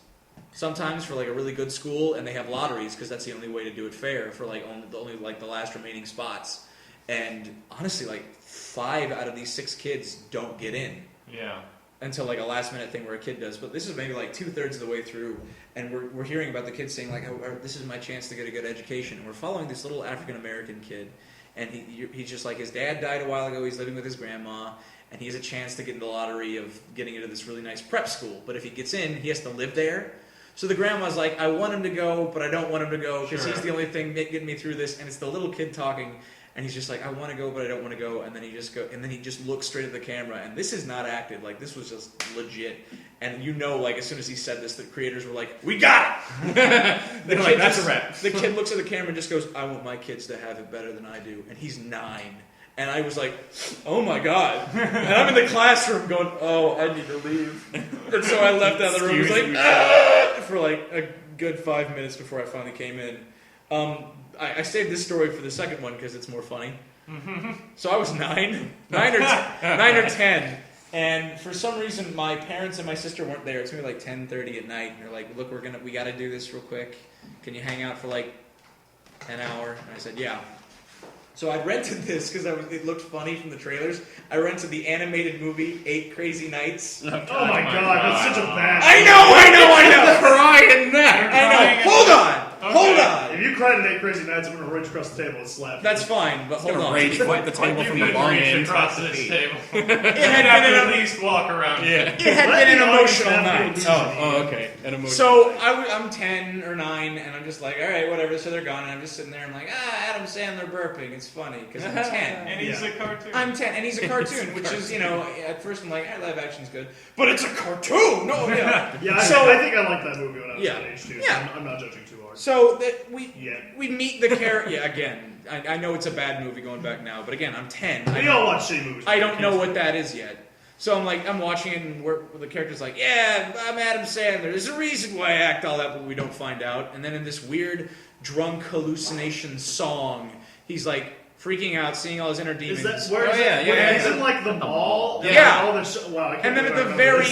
sometimes for like a really good school, and they have lotteries because that's the only way to do it fair for like only like the last remaining spots. And honestly, like 5 out of these 6 kids don't get in. Yeah. Until like a last minute thing where a kid does, but this is maybe like 2/3 of the way through, and we're hearing about the kids saying like, oh, this is my chance to get a good education, and we're following this little African American kid, and he's just like, his dad died a while ago, he's living with his grandma, and he has a chance to get in the lottery of getting into this really nice prep school, but if he gets in, he has to live there. So the grandma's like, I want him to go, but I don't want him to go because Sure. he's the only thing getting me through this, and it's the little kid talking. And he's just like, I want to go, but I don't want to go. And then he just looks straight at the camera. And this is not acted. Like, this was just legit. And like, as soon as he said this, the creators were like, we got it! They're like, that's a wrap. The kid looks at the camera and just goes, I want my kids to have it better than I do. And he's 9. And I was like, oh my God. And I'm in the classroom going, oh, I need to leave. And so I left out of the room. I was like, ah! For like a good 5 minutes before I finally came in. I saved this story for the second one because it's more funny. So I was 9 or 10, and for some reason my parents and my sister weren't there. It's maybe like 10:30 at night, and they're like, "Look, we got to do this real quick. Can you hang out for like an hour?" And I said, "Yeah." So I rented this because it looked funny from the trailers. I rented the animated movie 8 Crazy Nights. Oh my god, that's such a bad. I know. Crying that. I know. Hold on. If you cry today, Crazy Nights. I'm gonna rage across the table and slap. That's fine, but hold on. Rage wipe the table from the long end. across this table. It You'd had have been to an, at least walk around. Yeah. it had been an emotional night. Oh, okay. An emotional. So I'm 10 or 9, and I'm just like, all right, whatever. So they're gone, and I'm just sitting there. I'm like, Adam Sandler burping. It's funny because I'm 10. And he's a cartoon. I'm 10, and he's a cartoon, which is, at first I'm like, live action's good, but it's a cartoon. No, yeah. Yeah, I think I liked that movie when I was that age too. Yeah. So I'm not judging too hard. So that we Yeah. meet the character. Yeah, again, I know it's a bad movie going back now, but again, I'm 10. We all watch shitty movies. I don't know what that is yet. So I'm watching it, and the character's like, yeah, I'm Adam Sandler. There's a reason why I act all that, but we don't find out. And then in this weird drunk hallucination song, he's like freaking out, seeing all his inner demons. Is that where? He's in like the mall. Yeah. All this. Wow. I can't And then at believe I the remember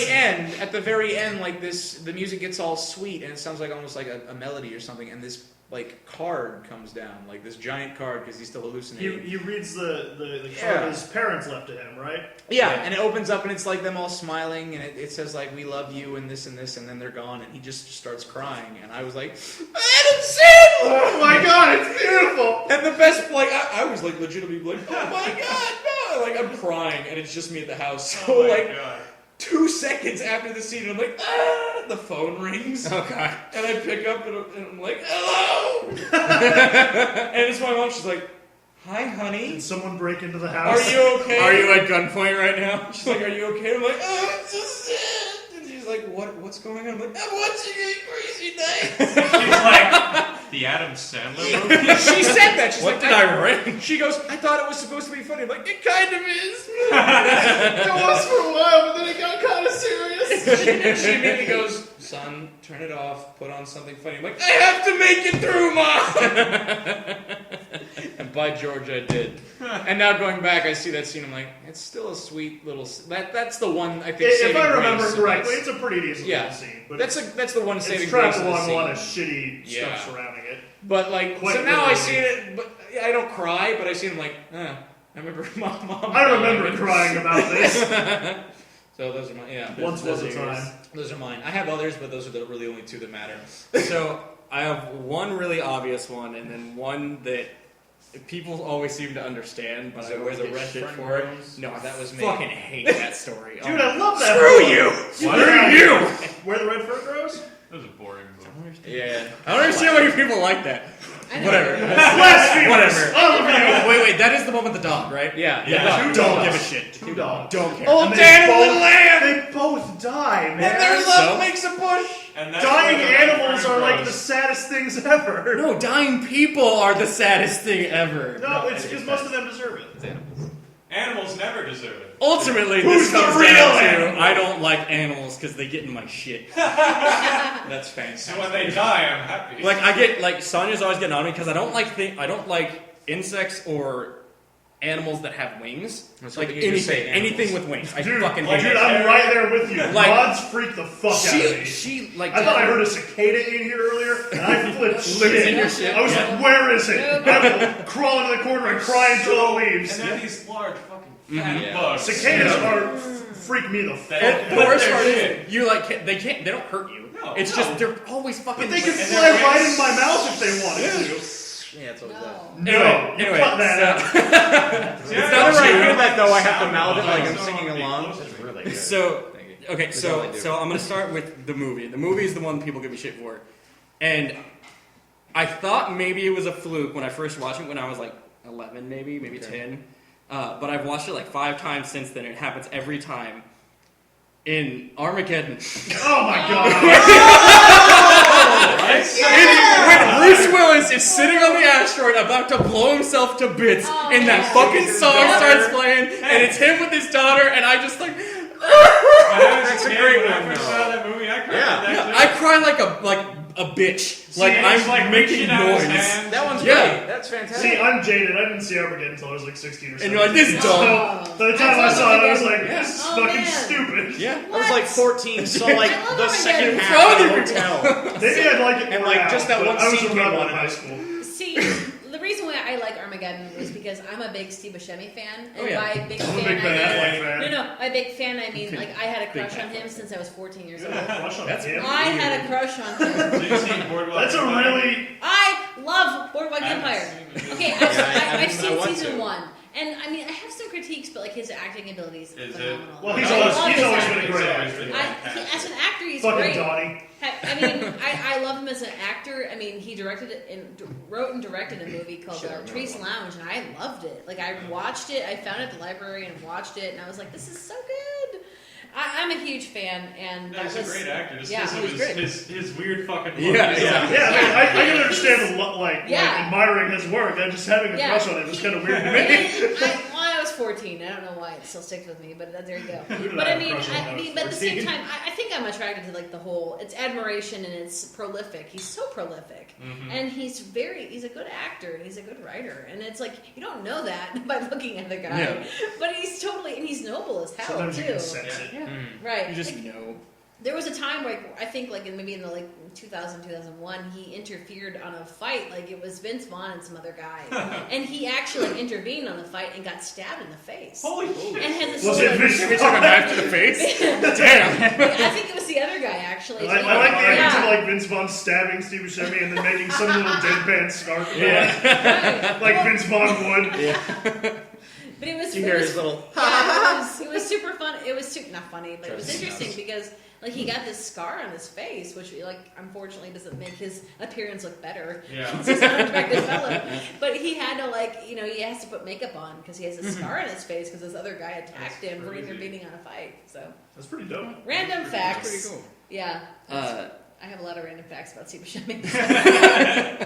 very this. end, like the music gets all sweet, and it sounds like almost like a melody or something, and this like card comes down, like this giant card, because he's still hallucinating. He reads the card his parents left to him, right? Yeah, and it opens up, and it's like them all smiling, and it says like, we love you, and this, and then they're gone, and he just starts crying, and I was like, Adam Sandler! Oh my god, it's beautiful! And the best, like, I was like legitimately like, oh my god, no! Like, I'm crying, and it's just me at the house, so God. 2 seconds after the scene, I'm like, the phone rings. Oh, God. And I pick up, and I'm like, hello! And it's my mom, she's like, hi, honey. Did someone break into the house? Are you okay? Are you at gunpoint right now? She's like, are you okay? I'm like, oh, I'm so sad. And she's like, what's going on? I'm like, I'm watching a Crazy Nights. She's like, the Adam Sandler movie? She said that. She's What like, did I write? She goes, I thought it was supposed to be funny. I'm like, it kind of is. It was for a while, but then it got kind of serious. She immediately goes, son, turn it off, put on something funny. I'm like, I have to make it through, Mom! And by George, I did. And now going back, I see that scene, I'm like, it's still a sweet little... That's the one, I think, If I saving remember grace. correctly, it's a pretty decent Yeah. little scene. But That's the one saving it's grace trapped of the along a scene. lot of shitty Yeah. stuff surrounding it. But like, Quite so now I literally. see it, but I don't cry, but I see it, I'm like, I remember mom. I remember crying about this. So those are my, Once was a time. Those are mine. I have others, but those are the really only 2 that matter. So I have one really obvious one, and then one that people always seem to understand, but Is I it always where the get red shit friend for it. grows? No, That that was was me. fucking hate that story. Dude, Oh. I love that Screw movie. you! Screw you! Where the red fur grows? That was a boring movie. Yeah. I don't understand why you people like that. I know. Whatever. Blasphemous! Whatever. All of you! Wait, that is the one with the dog, right? Yeah. Yeah. Two Don't dogs. give a shit. Two dogs. Don't care. Old And they Dan and both- Little Lamb! They both die, And their man. love So? makes a push! And that's Dying where the red animals fern are like the grows. saddest things ever. No, dying people are the saddest thing ever. No, it's because most of them deserve it. Animals never deserve it. Ultimately, Who's this the comes real down to animal? I don't like animals because they get in my shit. That's fancy. And when they die, I'm happy. Like I get like Sonya's always getting on me because I don't like insects or animals that have wings. That's Like what you just say, anything animals. with wings. I Dude, fucking dude, hate it. I'm right there with you. Like- Mods freak the fuck out of me. She like I thought I heard a cicada in here earlier, and I flipped Lives shit. in your shit. I was Yeah. like, where is it? I would crawl into the corner and cry until it leaves. And then these large fucking fat Yeah. bugs. Cicadas are freak me the fuck They- out. The worst They're part shit. is you like they don't hurt you. No, It's no. just they're always fucking. But they could And fly their right wings- in my mouth if they wanted to. Yeah, it's always that. No. No, you cut that out. See, I not don't right. know I hear that, though, I have to sound mouth it of like bugs. I'm I singing don't wanna be along. close to That's it. really good. So Thank you. okay, That's all I do. so I'm gonna start with the movie. The movie is the one people give me shit for, and I thought maybe it was a fluke when I first watched it when I was like 11, maybe Okay. 10. But I've watched it like 5 times since then. It happens every time. In Armageddon, Oh my god. when Bruce Willis is sitting on the asteroid about to blow himself to bits, Oh, and that yeah. fucking His song daughter. starts playing, and it's him with his daughter, and I just like. When I was That's a kid, great when I one, first though. saw that movie, I cried. Yeah. That Yeah, too. I cry like a bitch. Like See, I'm it's like making reaching out his noise. hand. That one's Yeah. great. That's fantastic. See, I'm jaded. I didn't see Armageddon until I was like 16 or 17. And you're like, this is dumb. So, by the time I saw it, I was like, Yeah. this is Oh, fucking man. stupid. Yeah. I was like 14, saw like I love the Armageddon. second What's half wrong of the with you? hotel. Maybe I'd like it And, more like, now, just that but one I was scene a came rebel on in and high I- school. See, the reason why I like Armageddon is because I'm a big Steve Buscemi fan, and Oh, yeah. by big I'm a fan big Ben I Affleck mean fan. no, by big fan I mean like I had a Big crush on Affleck. him since I was 14 years You old. have a crush on That's him? I had a crush on him. So you see Boardwalk That's a Empire? really... I love Boardwalk Empire. Okay, I've seen season 1. And I mean, I have some critiques, but like his acting abilities are phenomenal. Well, Like, he's I always love his been acting. a great actor. As an actor, he's Fucking great. Donnie. I mean, I love him as an actor. I mean, he wrote and directed a movie called Trees Lounge, and I loved it. Like, I watched it. I found it at the library and watched it, and I was like, this is so good. I'm a huge fan, and No, he's a great actor. Just yeah, because he was of his weird fucking look. Yeah. I can understand like admiring his work. And just having a crush on it was kind of weird to me. I was 14. I don't know why it still sticks with me, but there you go. Who did But I I have a mean, crush on when I was but at the same 14? time, I think I'm attracted to like the whole. It's admiration and it's prolific. He's so prolific, and he's a good actor. He's a good writer, and it's like you don't know that by looking at the guy, Yeah. but he's totally and he's noble as hell Sometimes too. you can sense it. Right. You just Like, know. there was a time where I think like maybe in the like 2000, 2001, he interfered on a fight. Like it was Vince Vaughn and some other guy, and he actually intervened on the fight and got stabbed in the face. Holy shit. And had this Was sort it of- Vince We took a knife to the face? Damn. I think it was the other guy actually. I like the Yeah. image of like Vince Vaughn stabbing Steve Buscemi and then making some little deadpan scarf about Yeah. it, like Vince Vaughn would. But it was. You it hear was- his little. it was super fun. It was not funny, but it was interesting because like he got this scar on his face, which like unfortunately doesn't make his appearance look better. Yeah. He's not an attractive fellow, but he had to he has to put makeup on because he has a scar on his face because this other guy attacked him for crazy. intervening on a fight. So That's pretty dope. random facts. Pretty cool. Yeah. I have a lot of random facts about Steve Buscemi.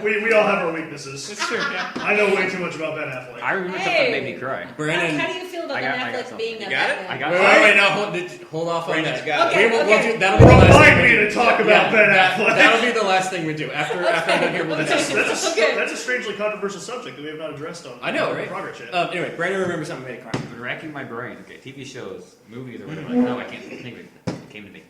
We all have our weaknesses. It's true, yeah. I know way too much about Ben Affleck. I remember something that made me cry. Brandon. How do you feel about I Ben got Affleck something. being You a got it? Batman? I got Wait, no, hold off on Brandon's that. got it. Okay, We'll okay. do, that'll be the last Remind thing me we to do. talk about Ben Affleck. That'll be the last thing we do. After I'm done here, we'll That's discuss. a, that's a strangely controversial subject that we have not addressed on. I know, on right? Progress yet. Anyway, Brandon remembers something made me cry. I've been racking my brain. Okay, TV shows, movies, or whatever. Like, no, I can't think of it. It came to me.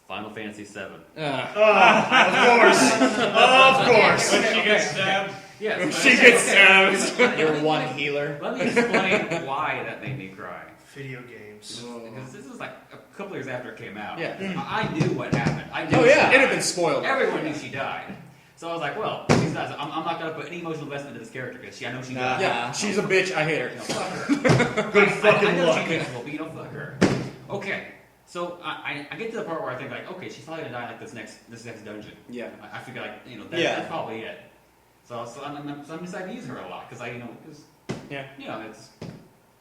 Final Fantasy VII. Of course. Of course. When she gets stabbed. Yes. She gets stabbed. Your one healer. Let me explain why that made me cry. Video games. Because this is like a couple years after it came out. Yeah. I knew what happened. I knew Oh she yeah, it died. had been spoiled. Everyone knew she died. So I was like, well, she's not, I'm not going to put any emotional investment into this character because I know she died. Yeah, she's a bitch. I hate her. You know, fuck her. Good I fucking know luck. she's miserable, but you know, fuck her. Okay. So I get to the part where I think like, okay, she's probably gonna die like this next dungeon. Yeah. I figure like Yeah. that's probably it. So I'm deciding to use her a lot because Yeah. it's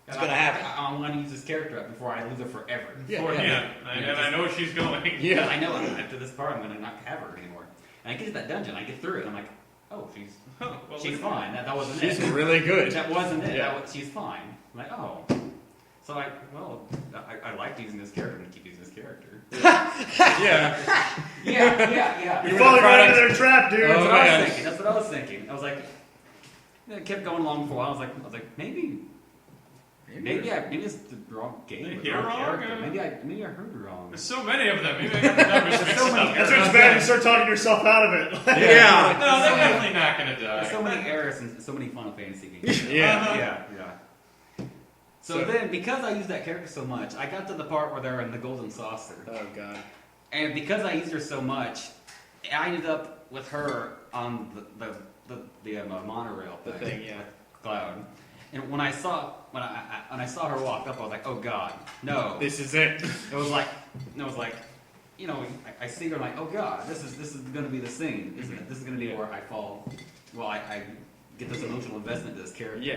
It's gonna happen. I want to use this character up before I lose her forever. Yeah. And I know she's going. Yeah. I know after this part I'm gonna not have her anymore. And I get to that dungeon, I get through it, and I'm like, oh, she's Well, she's fine. That wasn't She's it. really good. That wasn't it. Yeah. She's fine. I'm like, oh. So I liked using this character and keep using this character. Yeah. Yeah. You're falling right into their trap, dude. That's Oh, what I man. was thinking. That's what I was thinking. I was like, it kept going along for a while. I was like, maybe it's the wrong game. Or the You're wrong wrong, character. yeah. Maybe I heard wrong. There's so many of them. Maybe I got the numbers mixed so many up. That's what's bad. You start talking yourself out of it. Yeah. No, they're definitely not gonna die. There's so many errors and so many Final Fantasy games. Yeah. Yeah. So then, because I used that character so much, I got to the part where they're in the golden saucer. Oh god. And because I used her so much, I ended up with her on the monorail The thing, yeah. with Cloud. And when I saw her walk up, I was like, oh god, no. This is it. It was like, I see her like, oh god, this is going to be the scene, isn't it? This is going to be where I fall. Well, I get this emotional investment to this character. Yeah.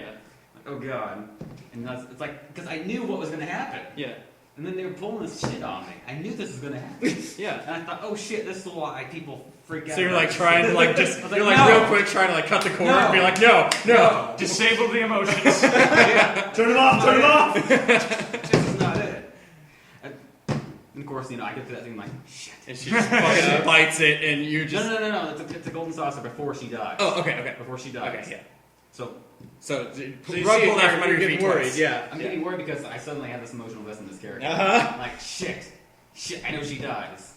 Like, oh god. And it's like, because I knew what was going to happen. Yeah. And then they were pulling this shit on me. I knew this was going to happen. Yeah. And I thought, oh shit, this is why people freak out. So you're about like this trying shit. to like just I was you're like, like no. real quick trying to like cut the cord No. and be like no. Disable the emotions. Turn it off. Turn it off. This is not it. And of course, I get to that thing like, shit. And she just fucking bites it and you just No. It's a golden saucer before she dies. Oh, okay. Before she dies. Okay, yeah. So So So you rug see pull it, that from under you're your getting feet worried. twice. Yeah. I'm getting worried because I suddenly have this emotional investment in this character. Uh-huh. I'm like, shit, I know she dies.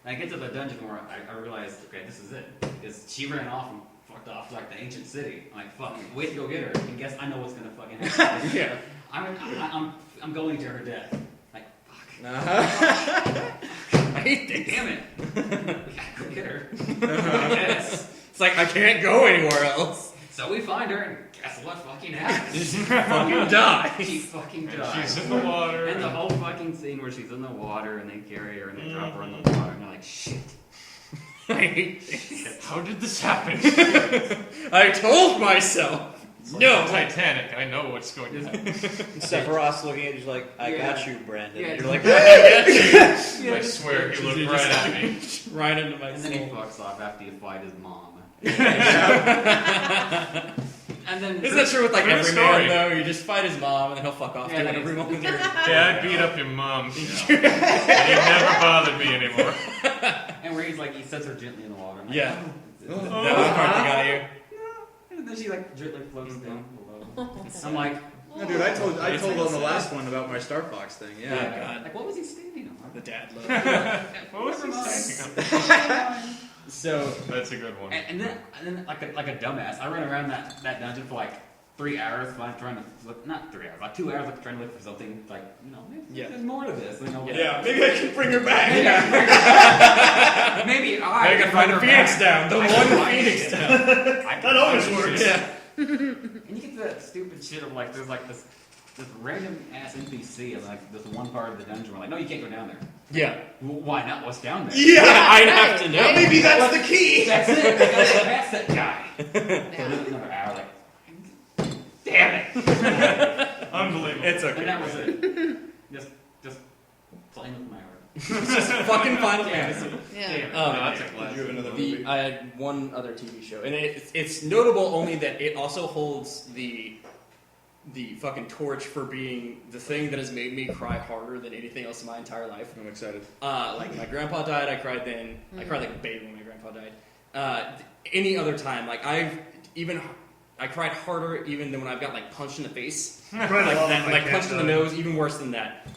And I get to the dungeon where I realized, okay, this is it. Because she ran off and fucked off to like the ancient city. I'm like, fuck, wait to go get her. And guess I know what's gonna fucking happen. Yeah. I'm going to her death. Like, fuck. I hate this. Damn it. We gotta go get her. Yes. It's like, I can't go anywhere else. So we find her, and guess what fucking happens? She fucking dies. She fucking And dies. she's in the water. And the whole fucking scene where she's in the water and they carry her and they drop her in the water and you're like, shit. I hate this. How did this happen? I told myself. No. Titanic. I know what's going to happen. Sephiroth's looking at you like, I got you, Brandon. Yeah. You're like, I swear he looked right at me. Right into my And then he soul. fucks off after you fight his mom. And then Isn't that true with like True every story. man though? You just fight his mom and then he'll fuck off Yeah, to then whatever it's- moment you're. Dad beat up your mom. And he never bothered me anymore. And where he's like, he sets her gently in the water. I'm like, Yeah. oh. That was part that got you. And then she like gently floats down below. I'm like, No, dude, I told on the last one about my Star Fox thing. Yeah, Yeah. God. like what was he standing on? The dad love. What was he saying? So That's a good one. And then like a dumbass, I ran around that dungeon for like 3 hours trying to look, not 3 hours, like 2 hours trying to look for something like, maybe Yeah. there's more to this. Yeah, maybe I can bring her back. Maybe I gotta find a Phoenix down. The I one can find Phoenix it. down. That always works. Yeah. And you get that stupid shit of like, there's like this random ass NPC in like this one part of the dungeon. We're like, no, you can't go down there. Yeah. Well, why not? What's down there? Yeah, I'd have to know. Maybe that's the key. That's it. I gotta get past that guy. Another hour, like, damn it. Unbelievable. It's okay. And that was it. Just playing with my heart. Just fucking Final Fantasy. Yeah. No, that's a classic. Did you have another movie? I had one other TV show, and it's notable only that it also holds the fucking torch for being the thing that has made me cry harder than anything else in my entire life. I'm excited. Like my grandpa died, I cried then. I cried like a baby when my grandpa died. Any other time, like I cried harder even than when I've got like punched in the face, Cried a lot when my like cat punched in the died. nose, even worse than that.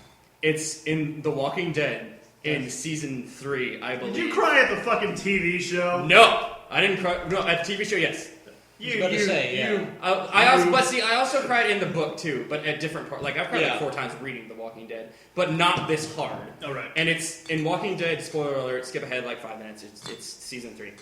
It's in The Walking Dead in season 3, I believe. Did you cry at the fucking TV show? No, I didn't cry. No, at the TV show, yes. I also cried in the book too, but at different parts. Like I've cried like 4 times reading The Walking Dead, but not this hard. All right. And it's in Walking Dead. Spoiler alert! Skip ahead like 5 minutes. It's season 3.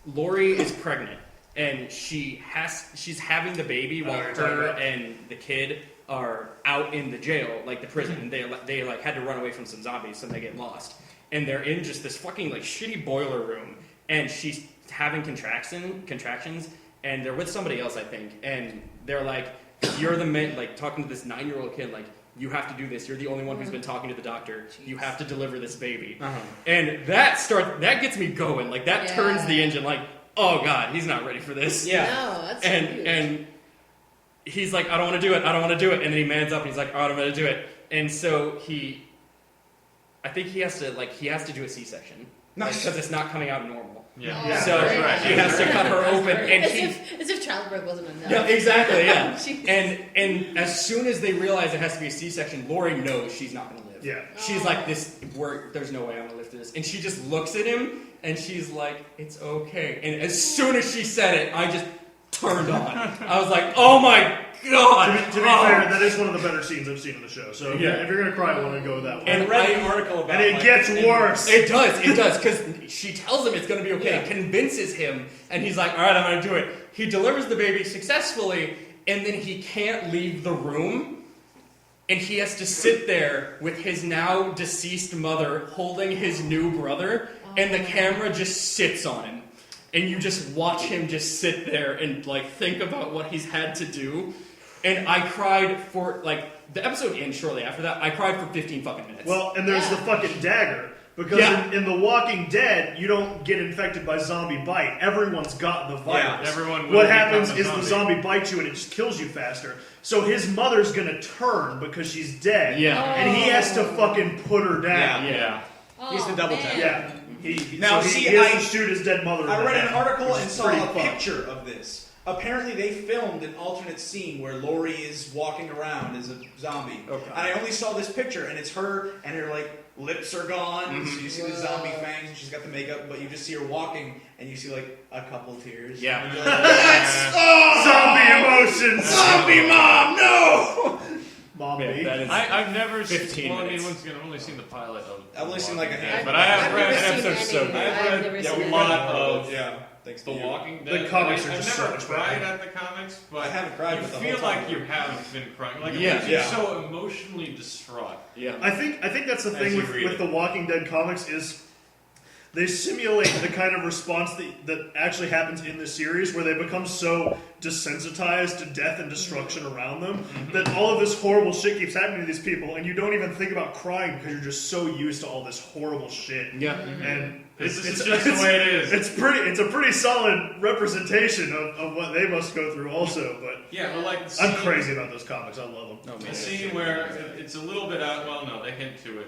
Lori is pregnant, and she's having the baby while you're talking her about- and the kid are out in the jail, like the prison, and they like had to run away from some zombies, so they get lost, and they're in just this fucking like shitty boiler room, and she's having contractions, and they're with somebody else, I think, and they're like, you're the man, like talking to this 9-year-old kid, like, you have to do this. You're the only one who's been talking to the doctor. You have to deliver this baby. And that gets me going. Like that turns the engine. Like, oh god, he's not ready for this. No, that's huge. And he's like, I don't want to do it. I don't want to do it. And then he mans up and he's like, all right, I'm going to do it. And so I think he has to do a C-section. Nice. Because it's not coming out normal. Yeah. So That's right. he has to cut her open, and as if childbirth wasn't enough. yeah, exactly, yeah. Jeez. And as soon as they realize it has to be a C-section, Lori knows she's not going to live. Yeah. She's like, there's no way I'm going to live through this. And she just looks at him, and she's like, it's okay. And as soon as she said it, I just turned on. I was like, oh my god. To be fair, that is one of the better scenes I've seen in the show. So if Yeah. you're gonna cry, I want to go with that one. And I read an article about And it like, gets worse. It does, because she tells him it's going to be okay, convinces him, and he's like, all right, I'm going to do it. He delivers the baby successfully, and then he can't leave the room, and he has to sit there with his now deceased mother holding his new brother, and the camera just sits on him. And you just watch him just sit there and like think about what he's had to do. And I cried for like the episode ends shortly after that. I cried for 15 fucking minutes. Well, and there's the fucking dagger. Because in The Walking Dead, you don't get infected by zombie bite. Everyone's got the virus. everyone will What become happens a is the zombie. zombie bites you and it just kills you faster. So his mother's gonna turn because she's dead. Yeah. And he has to fucking put her down. yeah. He's the double tap. Yeah. He Now, he see, has I- to shoot his dead mother. I in read the an head, article which and is saw pretty a fun. picture of this. Apparently, they filmed an alternate scene where Lori is walking around as a zombie. Okay. And I only saw this picture, and it's her, and her like lips are gone, so you see the zombie fangs, and she's got the makeup, but you just see her walking, and you see like a couple tears. Yeah. And you're like, Zombie emotions. zombie mom, no! Mom Yeah, B. that is. I've never 15 well, minutes. I've only seen the pilot of. I've only seen like a handful. But I have I've read never an seen episode so any. good. I've never a seen any. lot of Yeah. Thanks to The you. Walking The Dead. comics I've are just so never much cried better. at the comics, but I haven't cried, you but the feel whole time. like you have been crying. Like Yeah. you're Yeah. so emotionally distraught. Yeah. I think that's the As thing you with, read with it. the Walking Dead comics is they simulate the kind of response that actually happens in the series where they become so desensitized to death and destruction around them that all of this horrible shit keeps happening to these people and you don't even think about crying because you're just so used to all this horrible shit. Yeah. And This is just the way it is. It's a pretty solid representation of what they must go through also, but Yeah, but like the I'm scene- crazy about those comics. I love them. No, The man. scene where it's a little bit out. Well, no, they hint to it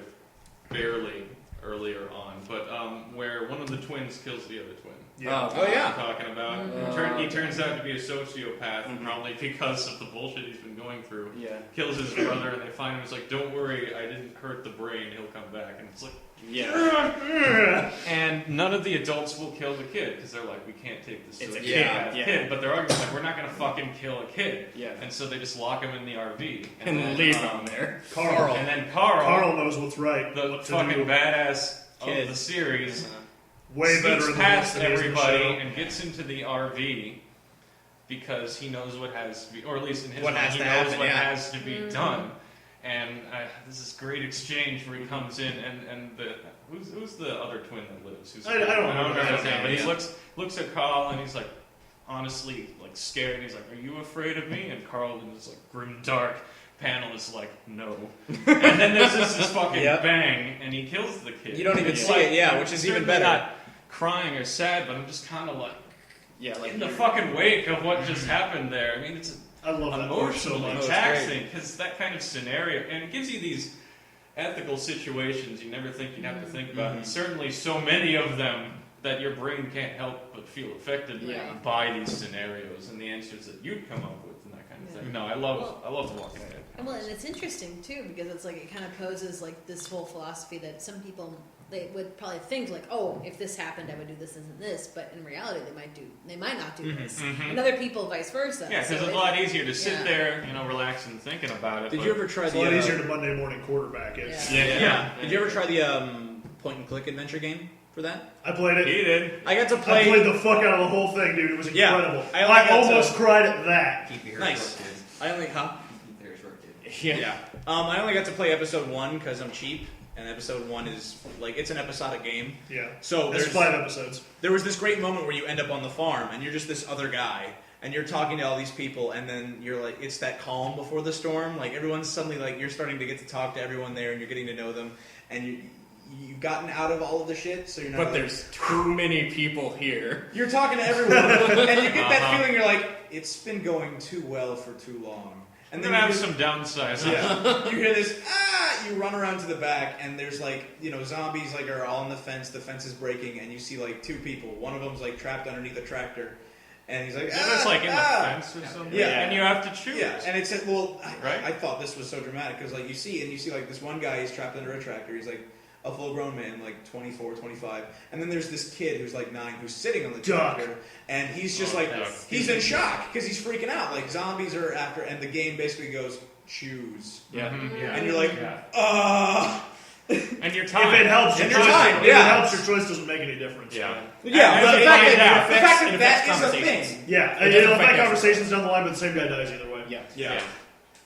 barely earlier on, but where one of the twins kills the other twin. Yeah. Oh, yeah. I'm talking about. He turns out to be a sociopath, probably because of the bullshit he's been going through. Yeah. Kills his brother, and they find him. It's like, don't worry, I didn't hurt the brain. He'll come back, and it's like, Yeah. and none of the adults will kill the kid because they're like, we can't take this It's a sociopath kid, yeah. kid. But they're arguing like, we're not gonna fucking kill a kid. Yeah. And so they just lock him in the RV And then, leave him there. Carl. And then Carl, Carl knows what's right. the what to fucking do. badass Kid. of the series, Way better sneaks than past the rest of the everybody show. and gets into the RV because he knows what has to be, or at least in his What mind, has he to knows happen, what yeah. has to be done. And this is great exchange where he comes in and the who's the other twin that lives? Who's I don't remember his his name, name, but he yeah. looks at Carl and he's like honestly like scared. And he's like, "Are you afraid of me?" And Carl in this like grim dark panel is like, "No." And then there's this fucking Yep. bang, and he kills the kid. You don't even And see like, it, yeah, which is even certainly better. Not crying or sad, but I'm just kind of like Yeah, like in the fucking wake of what just happened there. I mean, it's I love that part so emotionally much. taxing because that kind of scenario, and it gives you these ethical situations you never think you'd have to think about. And certainly, so many of them that your brain can't help but feel affected Yeah. by these scenarios and the answers that you'd come up with and that kind of thing. No, I love The Walking Dead. Well, and it's interesting too because it's like it kind of poses like this whole philosophy that some people they would probably think like, oh, if this happened, I would do this and this, but in reality, they might not do this, and other people vice versa. Yeah, because So it's a lot easier to sit yeah. there, relax and thinking about it. Did but- you ever try It's the a lot easier to Monday morning quarterback it. Yeah. Yeah. Did you ever try the point and click adventure game for that? I played it. He did. I got to I play. played the fuck out of the whole thing, dude. It was Yeah. incredible. I only got to- almost cried at that. Keep your hair Nice. short, kids. I only Keep your hair short, kids. Yeah. I only got to play episode 1 because I'm cheap, and episode 1 is like it's an episodic game. Yeah. So There's there's 5 episodes. there was this great moment where you end up on the farm and you're just this other guy and you're talking to all these people and then you're like it's that calm before the storm, like everyone's suddenly like you're starting to get to talk to everyone there and you're getting to know them and you've gotten out of all of the shit, so you're not But like, there's too many people here. you're talking to everyone and you get that Uh-huh. feeling you're like it's been going too well for too long. And And then then have you some downsides. yeah. You hear this, you run around to the back, and there's like, zombies like are all on the fence is breaking, and you see like 2 people. One of them's like trapped underneath a tractor, and he's like, The other's like in the fence or something. Yeah. And you have to choose. Yeah, and it said, well, Right? I thought this was so dramatic, because like you see like this one guy, he's trapped under a tractor, he's like a full-grown man, like 24, 25, and then there's this kid who's like 9 who's sitting on the Duck. tractor, and he's just Oh, like, Duck. he's in shock, because he's freaking out, like zombies are after, and the game basically goes, choose. Yeah. Yeah. And you're like, Yeah. And your time. If it helps, your And choice, your time, if yeah. it helps, your choice doesn't make any difference. Yeah. Yeah, And but the you fact find out. that It that affects is a conversations. thing. Yeah, It it'll doesn't affect affect conversations down the line, but the same guy dies either way. Yeah. Yeah.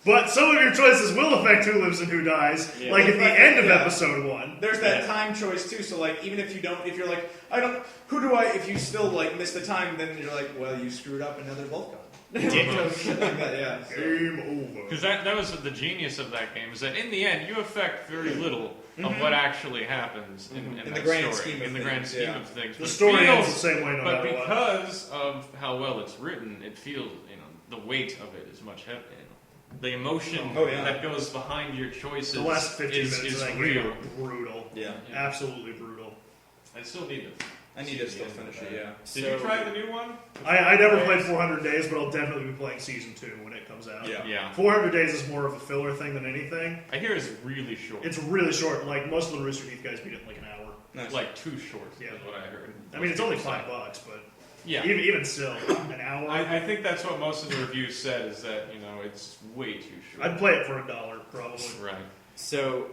But some of your choices will affect who lives and who dies. Yeah. Like at the end of Yeah. episode 1. There's that Yeah. time choice too. So like, even if you're like, if you still like miss the time, then you're like, well, you screwed up, and now they're both gone. Shit like that, yeah. So- Game over. Because that was the genius of that game, is that in the end, you affect very little of what actually happens in In the that grand story. scheme of in the things, grand scheme yeah. of things. The But story feels- ends the same way no But matter what. because of how well it's written, it feels, the weight of it is much heavier. The emotion Oh, yeah. that goes behind your choices The last 15 is minutes of that real. game are brutal. Yeah. Absolutely brutal. I still need to. I need to still finish it. Yeah. Did you try the new one? I never played 400 Days, but I'll definitely be playing Season 2 when it comes out. Yeah. Yeah. 400 Days is more of a filler thing than anything. I hear it's really short. It's really short. Like, most of the Rooster Teeth guys beat it in like an hour. Nice. like too short, Yeah. is what I heard. I mean, it's only $5, but Yeah. Even still, an hour. I think that's what most of the reviews said, is that, it's way too short. I'd play it for $1, probably. Right. So,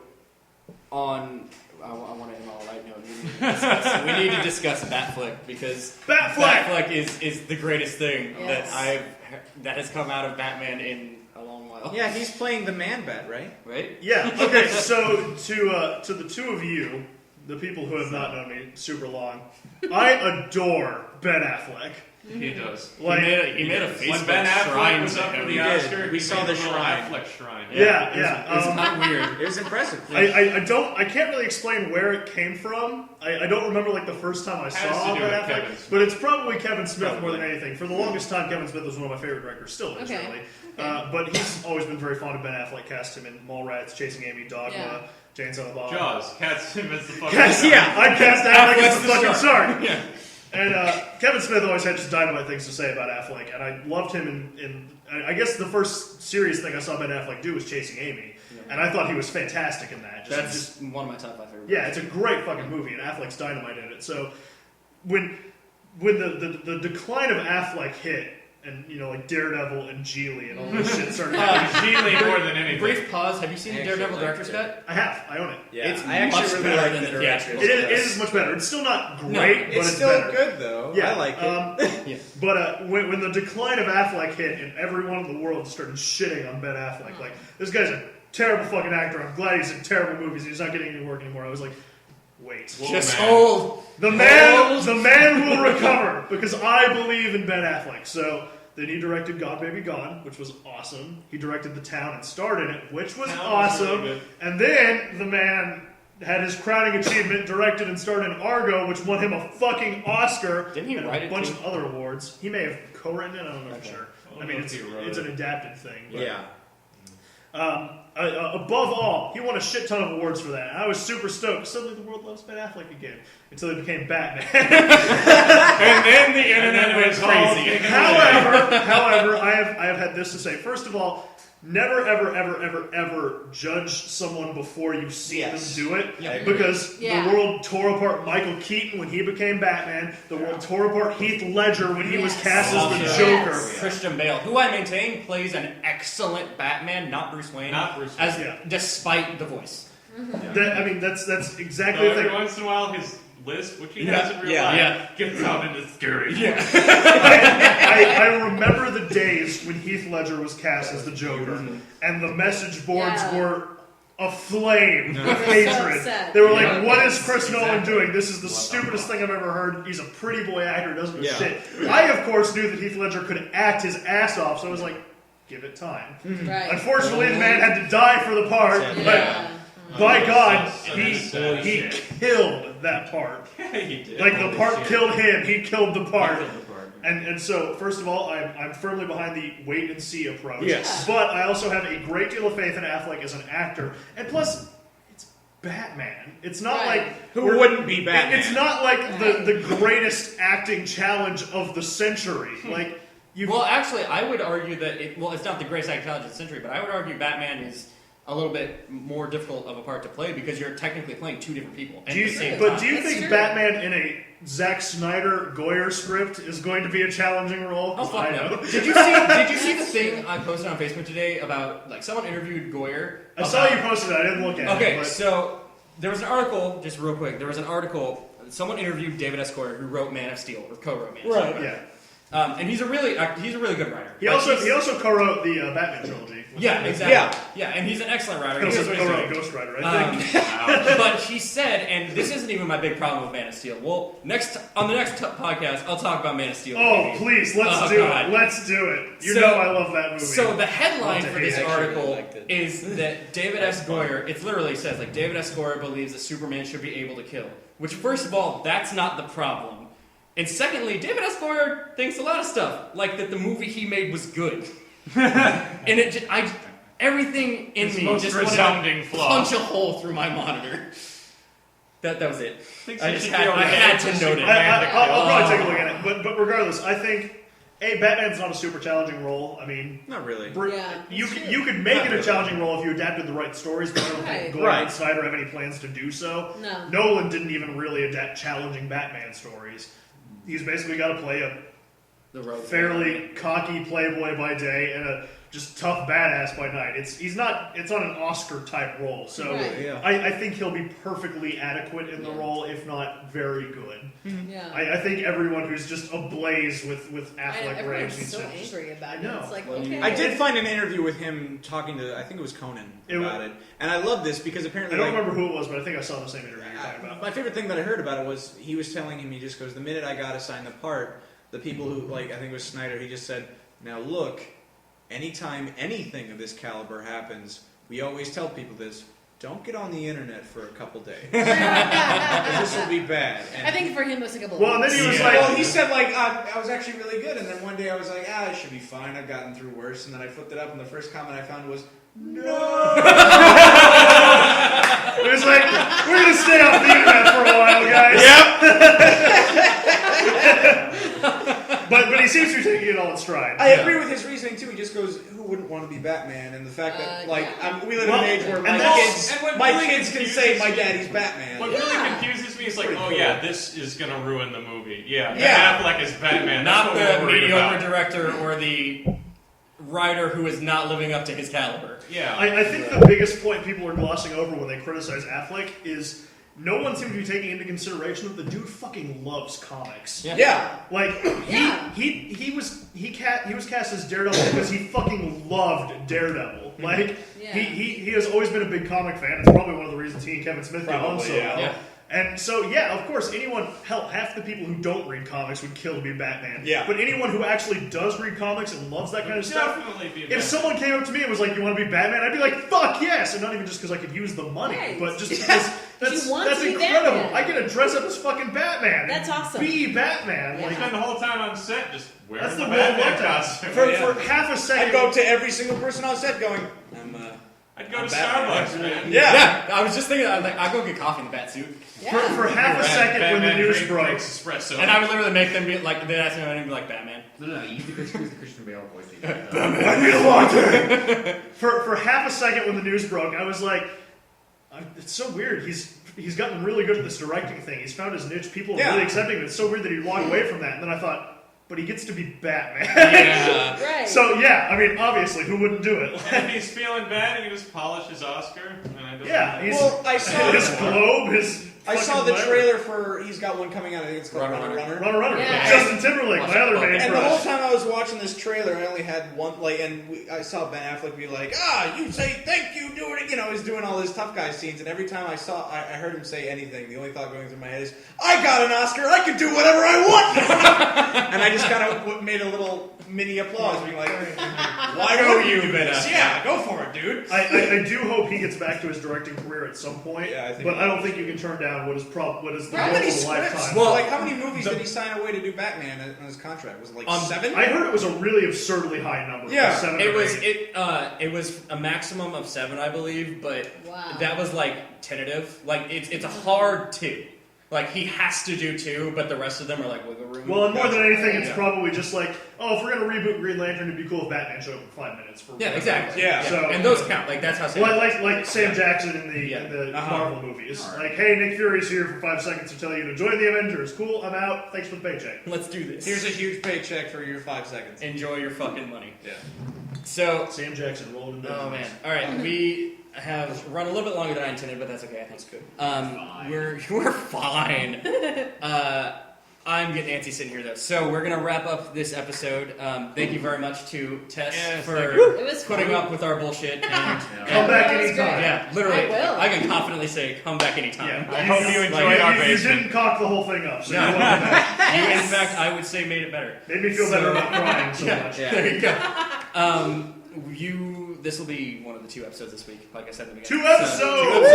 I want to end on a light note. We need to discuss Batfleck because Batfleck is the greatest thing that has come out of Batman in a long while. Yeah, he's playing the Man-Bat, right? Right? Yeah. Okay. So to the two of you, the people who have not known me super long, I adore Ben Affleck. He does. He made a Facebook When Ben Affleck shrine was to up for him. the He did. Oscar, We saw the shrine. Affleck shrine. Yeah. It's not weird. It was impressive. I can't really explain where it came from. I don't remember like the first time I Has saw to do Ben with Affleck, Kevin Smith. but it's probably Kevin Smith more Probably. than anything. For the longest time, Kevin Smith was one of my favorite directors, still is Okay. really. But he's always been very fond of Ben Affleck. Cast him in Mallrats, Chasing Amy, Dogma, Yeah. Jane Silent Bob. Jaws. Cast him as the fucking Cast, yeah, I cast Affleck as the fucking shark. Yeah. And Kevin Smith always had just dynamite things to say about Affleck, and I loved him in I guess the first serious thing I saw Ben Affleck do was Chasing Amy, and I thought he was fantastic in that. That's one of my top 5 favorites. Yeah, it's a great fucking movie, and Affleck's dynamite in it. So when the decline of Affleck hit, and like Daredevil and Geely and all this shit started happening, Geely more than anything. Brief pause. Have you seen the Actually Daredevil liked director's it. cut? I own it. Yeah, It's I actually much really better like than the the director's theatrical. It is much better. It's still not great, No, but It's it's still better. good though. Yeah, I like it. Yeah. But when the decline of Affleck hit and everyone in the world started shitting on Ben Affleck, like, this guy's a terrible fucking actor, I'm glad he's in terrible movies, he's not getting any work anymore, I was like, wait. Just man. hold. The man will recover, because I believe in Ben Affleck. So then he directed God Baby Gone, which was awesome. He directed The Town and starred in it, which was Town was awesome. really good. And then the man had his crowning achievement, directed and starred in Argo, which won him a fucking Oscar. Didn't he and write a it bunch too? of other awards. He may have co-written it, I don't know for Okay. sure. I I don't mean, know if he wrote it's it. an adapted thing. But, Yeah. above all, he won a shit ton of awards for that. And I was super stoked. Suddenly the world loves Ben Affleck again. Until he became Batman. And then the internet went crazy. However, I have had this to say. First of all, never, ever, ever, ever, ever judge someone before you see Yes. them do it. Yeah. Because Yeah. the world tore apart Michael Keaton when he became Batman. The world tore apart Heath Ledger when he was Yes. cast as the Yes. Joker. Christian Bale, who I maintain plays an excellent Batman, not Bruce Wayne. Not Bruce Wayne. Yeah. Despite the voice. That's exactly the Every thing. once in a while, his lisp, which he Yeah. has in real Yeah. life, Yeah. gets out into scary. I remember the days when Heath Ledger was cast as the Joker, and the message boards Yeah. were aflame with They were so hatred. upset. They were Yeah. like, "What is Chris Nolan Exactly. doing? This is the stupidest thing I've ever heard. He's a pretty boy actor, doesn't know Yeah. shit." I, of course, knew that Heath Ledger could act his ass off, so I was like, "Give it time." Right. Unfortunately, the man had to die for the part, Yeah. but by God, So he sad shit. killed that part. He did. Like the part Shit. killed him, he killed the part. Killed the part. And so, first of all, I'm firmly behind the wait and see approach. Yes. But I also have a great deal of faith in Affleck as an actor. And plus, it's Batman. It's not Right. like... Who we're- wouldn't be Batman? It's not like the greatest acting challenge of the century. Like, you... Well, actually, I would argue that it's not the greatest acting challenge of the century, but I would argue Batman is a little bit more difficult of a part to play because you're technically playing two different people at do you, the same but time. do you That's think true. Batman in a Zack Snyder Goyer script is going to be a challenging role? Oh fuck I no! know. Did you see the thing I posted on Facebook today about like someone interviewed Goyer? I saw you posted it. I didn't look at it. Okay, but- so there was an article, just real quick. There was an article. Someone interviewed David S. Goyer, who wrote Man of Steel or co-wrote Man of Steel. Yeah. And he's a really good writer. He Like, also co-wrote the Batman trilogy. yeah, exactly. Yeah, and he's an excellent writer. He He also knows what he's co-wrote doing. Ghost Rider, I think. But he said, and this isn't even my big problem with Man of Steel. Well, on the next podcast, I'll talk about Man of Steel. Oh, maybe. please, let's Oh, do God. it. Let's do it. You So- know I love that movie. So the headline Love for to this hate it. article Actually, I liked it. is that David S. Goyer, it literally says, like, David S. Goyer believes that Superman should be able to kill. Which, first of all, that's not the problem. And secondly, David S. Goyer thinks a lot of stuff, like that the movie he made was good. And it just, everything in His me most just wanted resounding to flaw. punch a hole through my monitor. That was it. Thinks I he just should had- be able I had to handle note it. Superman to I'll kill. probably take a look at it. But regardless, I think, Batman's not a super challenging role. I mean, Not really. Yeah, you that's could could make it a challenging role if you adapted the right stories, but I don't think Right. Gorman Right. and Snyder have any plans to do so. No. Nolan didn't even really adapt challenging Batman stories. he's basically got to play a The road. fairly cocky playboy by day and a just tough badass by night. It's not an Oscar type role, so Right. Yeah. I think he'll be perfectly adequate in the role, if not very good. Yeah. I think everyone who's just ablaze with Affleck Everyone's Graves needs so to just- angry about I it. know. It's like, Well, okay. I did find an interview with him talking to, I think it was Conan, about it. And I love this because apparently... I don't like, remember who it was, but I think I saw the same interview you're talking about. my favorite thing that I heard about it was he was telling him, he just goes, the minute I got assigned the part, the people who, like, I think it was Snyder, he just said, now look, anytime anything of this caliber happens, we always tell people this, don't get on the internet for a couple days. 'Cause this will be bad. And I think for him it was a couple Well, and of then he was yeah. like, Well, he said, like, I was actually really good, and then one day I was like, I should be fine, I've gotten through worse, and then I flipped it up, and the first comment I found was, no! it was like, we're going to stay off the internet for a while, guys. But he seems to be taking it all in stride. I agree with his reasoning, too. He just goes, who wouldn't want to be Batman? And the fact that, like, yeah. we live in an age where and my that's- kids, and what my really kids can confuses say my me- daddy's Batman. What Yeah. really confuses me is like, Pretty oh cool. yeah, this is gonna ruin the movie. Yeah, Yeah. Ben Affleck is Batman. That's Not what the we're worried mediocre about. director or the writer who is not living up to his caliber. Yeah. I think the biggest point people are glossing over when they criticize Affleck is no one seems to be taking into consideration that the dude fucking loves comics. Yeah. Yeah. Like Yeah. he was cast as Daredevil because he fucking loved Daredevil. Like Yeah. he has always been a big comic fan. It's probably one of the reasons he and Kevin Smith get on Probably, so yeah. well. Yeah. And so yeah, of course, half the people who don't read comics would kill to be Batman. Yeah. But anyone who actually does read comics and loves that kind of stuff. Definitely be If Batman. someone came up to me and was like, "You want to be Batman?" I'd be like, "Fuck yes!" And not even just because I could use the money, Right. but just because that's You want to be incredible. Batman. I get to dress up as fucking Batman. That's and awesome. Be Batman. Yeah. Like Spend the whole time on set just wearing that's the the world Batman left us. costume. For half a second. I'd go up to every single person on set going, I'd go I'm to Batman. Starbucks, man. yeah. I was just thinking, I was like, I'll go get coffee in the bat suit. Yeah. for half a second when the Batman news drink broke. drinks espresso. And I would literally make them be like, they'd ask me my name, be like, Batman. No, you do the Christian Bale voice. I need a latte. For half a second when the news broke, I was like, it's so weird. He's gotten really good at this directing thing. He's found his niche. People are Yeah. really accepting of it. It's so weird that he'd walk away from that. And then I thought, but he gets to be Batman. Yeah. Right. So yeah, I mean, obviously, who wouldn't do it? And if he's feeling bad, he can just polish his Oscar. And I don't Yeah, he's Well, I saw his Globe, his. I saw fucking the whatever. trailer for, he's got one coming out, I think it's called Runner, Runner. Runner. Yeah. Justin Timberlake, my other main And the whole crush. time I was watching this trailer, I only had one, like, and I saw Ben Affleck be like, you say thank you, do it, he's doing all his tough guy scenes, and every time I heard him say anything, the only thought going through my head is, I got an Oscar, I can do whatever I want! And I just kind of made a little mini applause, being like, why don't you do this? Yeah, go for it, dude. I do hope he gets back to his directing career at some point, Yeah, I think but he I don't think you can turn down what is the How goal many of a scripts? lifetime. Well, Like, how many movies did he sign away to do Batman on his contract? Was it like 7? I heard it was a really absurdly high number. Yeah. 7 It or was 8. it was a maximum of 7, I believe, but Wow. that was like tentative. Like it's a hard 2. Like he has to do 2, but the rest of them are like wiggle room. Well, and more than anything, it's Yeah. probably just like, oh, if we're gonna reboot Green Lantern, it'd be cool if Batman showed up for 5 minutes. For Yeah, exactly. Yeah. So- and those count. Like that's how. Like Sam Jackson in the Uh-huh. Marvel movies. Like, hey, Nick Fury's here for 5 seconds to tell you to join the Avengers. Cool, I'm out. Thanks for the paycheck. Let's do this. Here's a huge paycheck for your 5 seconds. Enjoy your fucking money. Yeah. So, Sam Jackson rolling into oh man. All right, we have run a little bit longer than I intended, but that's okay. I think it's good. We're fine. I'm getting antsy sitting here though. So we're gonna wrap up this episode. Thank you very much to Tess Yes, for thank you. It was putting fun. up with our bullshit. And, Come back That was anytime. great. yeah, literally. I will. I can confidently say, come back anytime. Yeah. I hope you enjoyed Like, our You basement. didn't cock the whole thing up, so No. you're welcome back. You, in fact, I would say made it better. Made me feel better about crying so much. There you go. This will be one of the 2 episodes this week, like I said in the beginning. 2 episodes!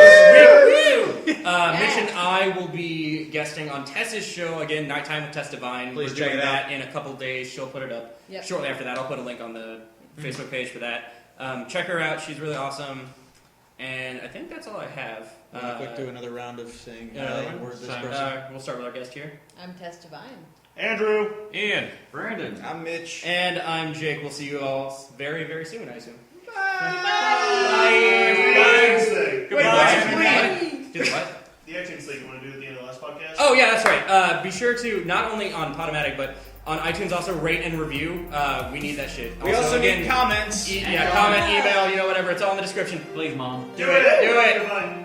Mitch and I will be guesting on Tess's show again, Nighttime with Tess Devine. Please We're check doing it that in a couple days. She'll put it up Yep. shortly after that. I'll put a link on the Facebook page for that. Check her out. She's really awesome. And I think that's all I have. Quick, do another round of saying word this Sign. person. We'll start with our guest here. I'm Tess Devine. Andrew. Ian. Brandon. I'm Mitch. And I'm Jake. We'll see you all very, very soon, I assume. The iTunes thing. Wait, what's your plea? Do the what? The iTunes thing you want to do at the end of the last podcast? Oh, yeah, that's right. Be sure to not only on Podomatic but on iTunes also rate and review. We need that shit. We also need comments. Comment, email, whatever. It's all in the description. Please, Mom. Do it. Do it. Goodbye.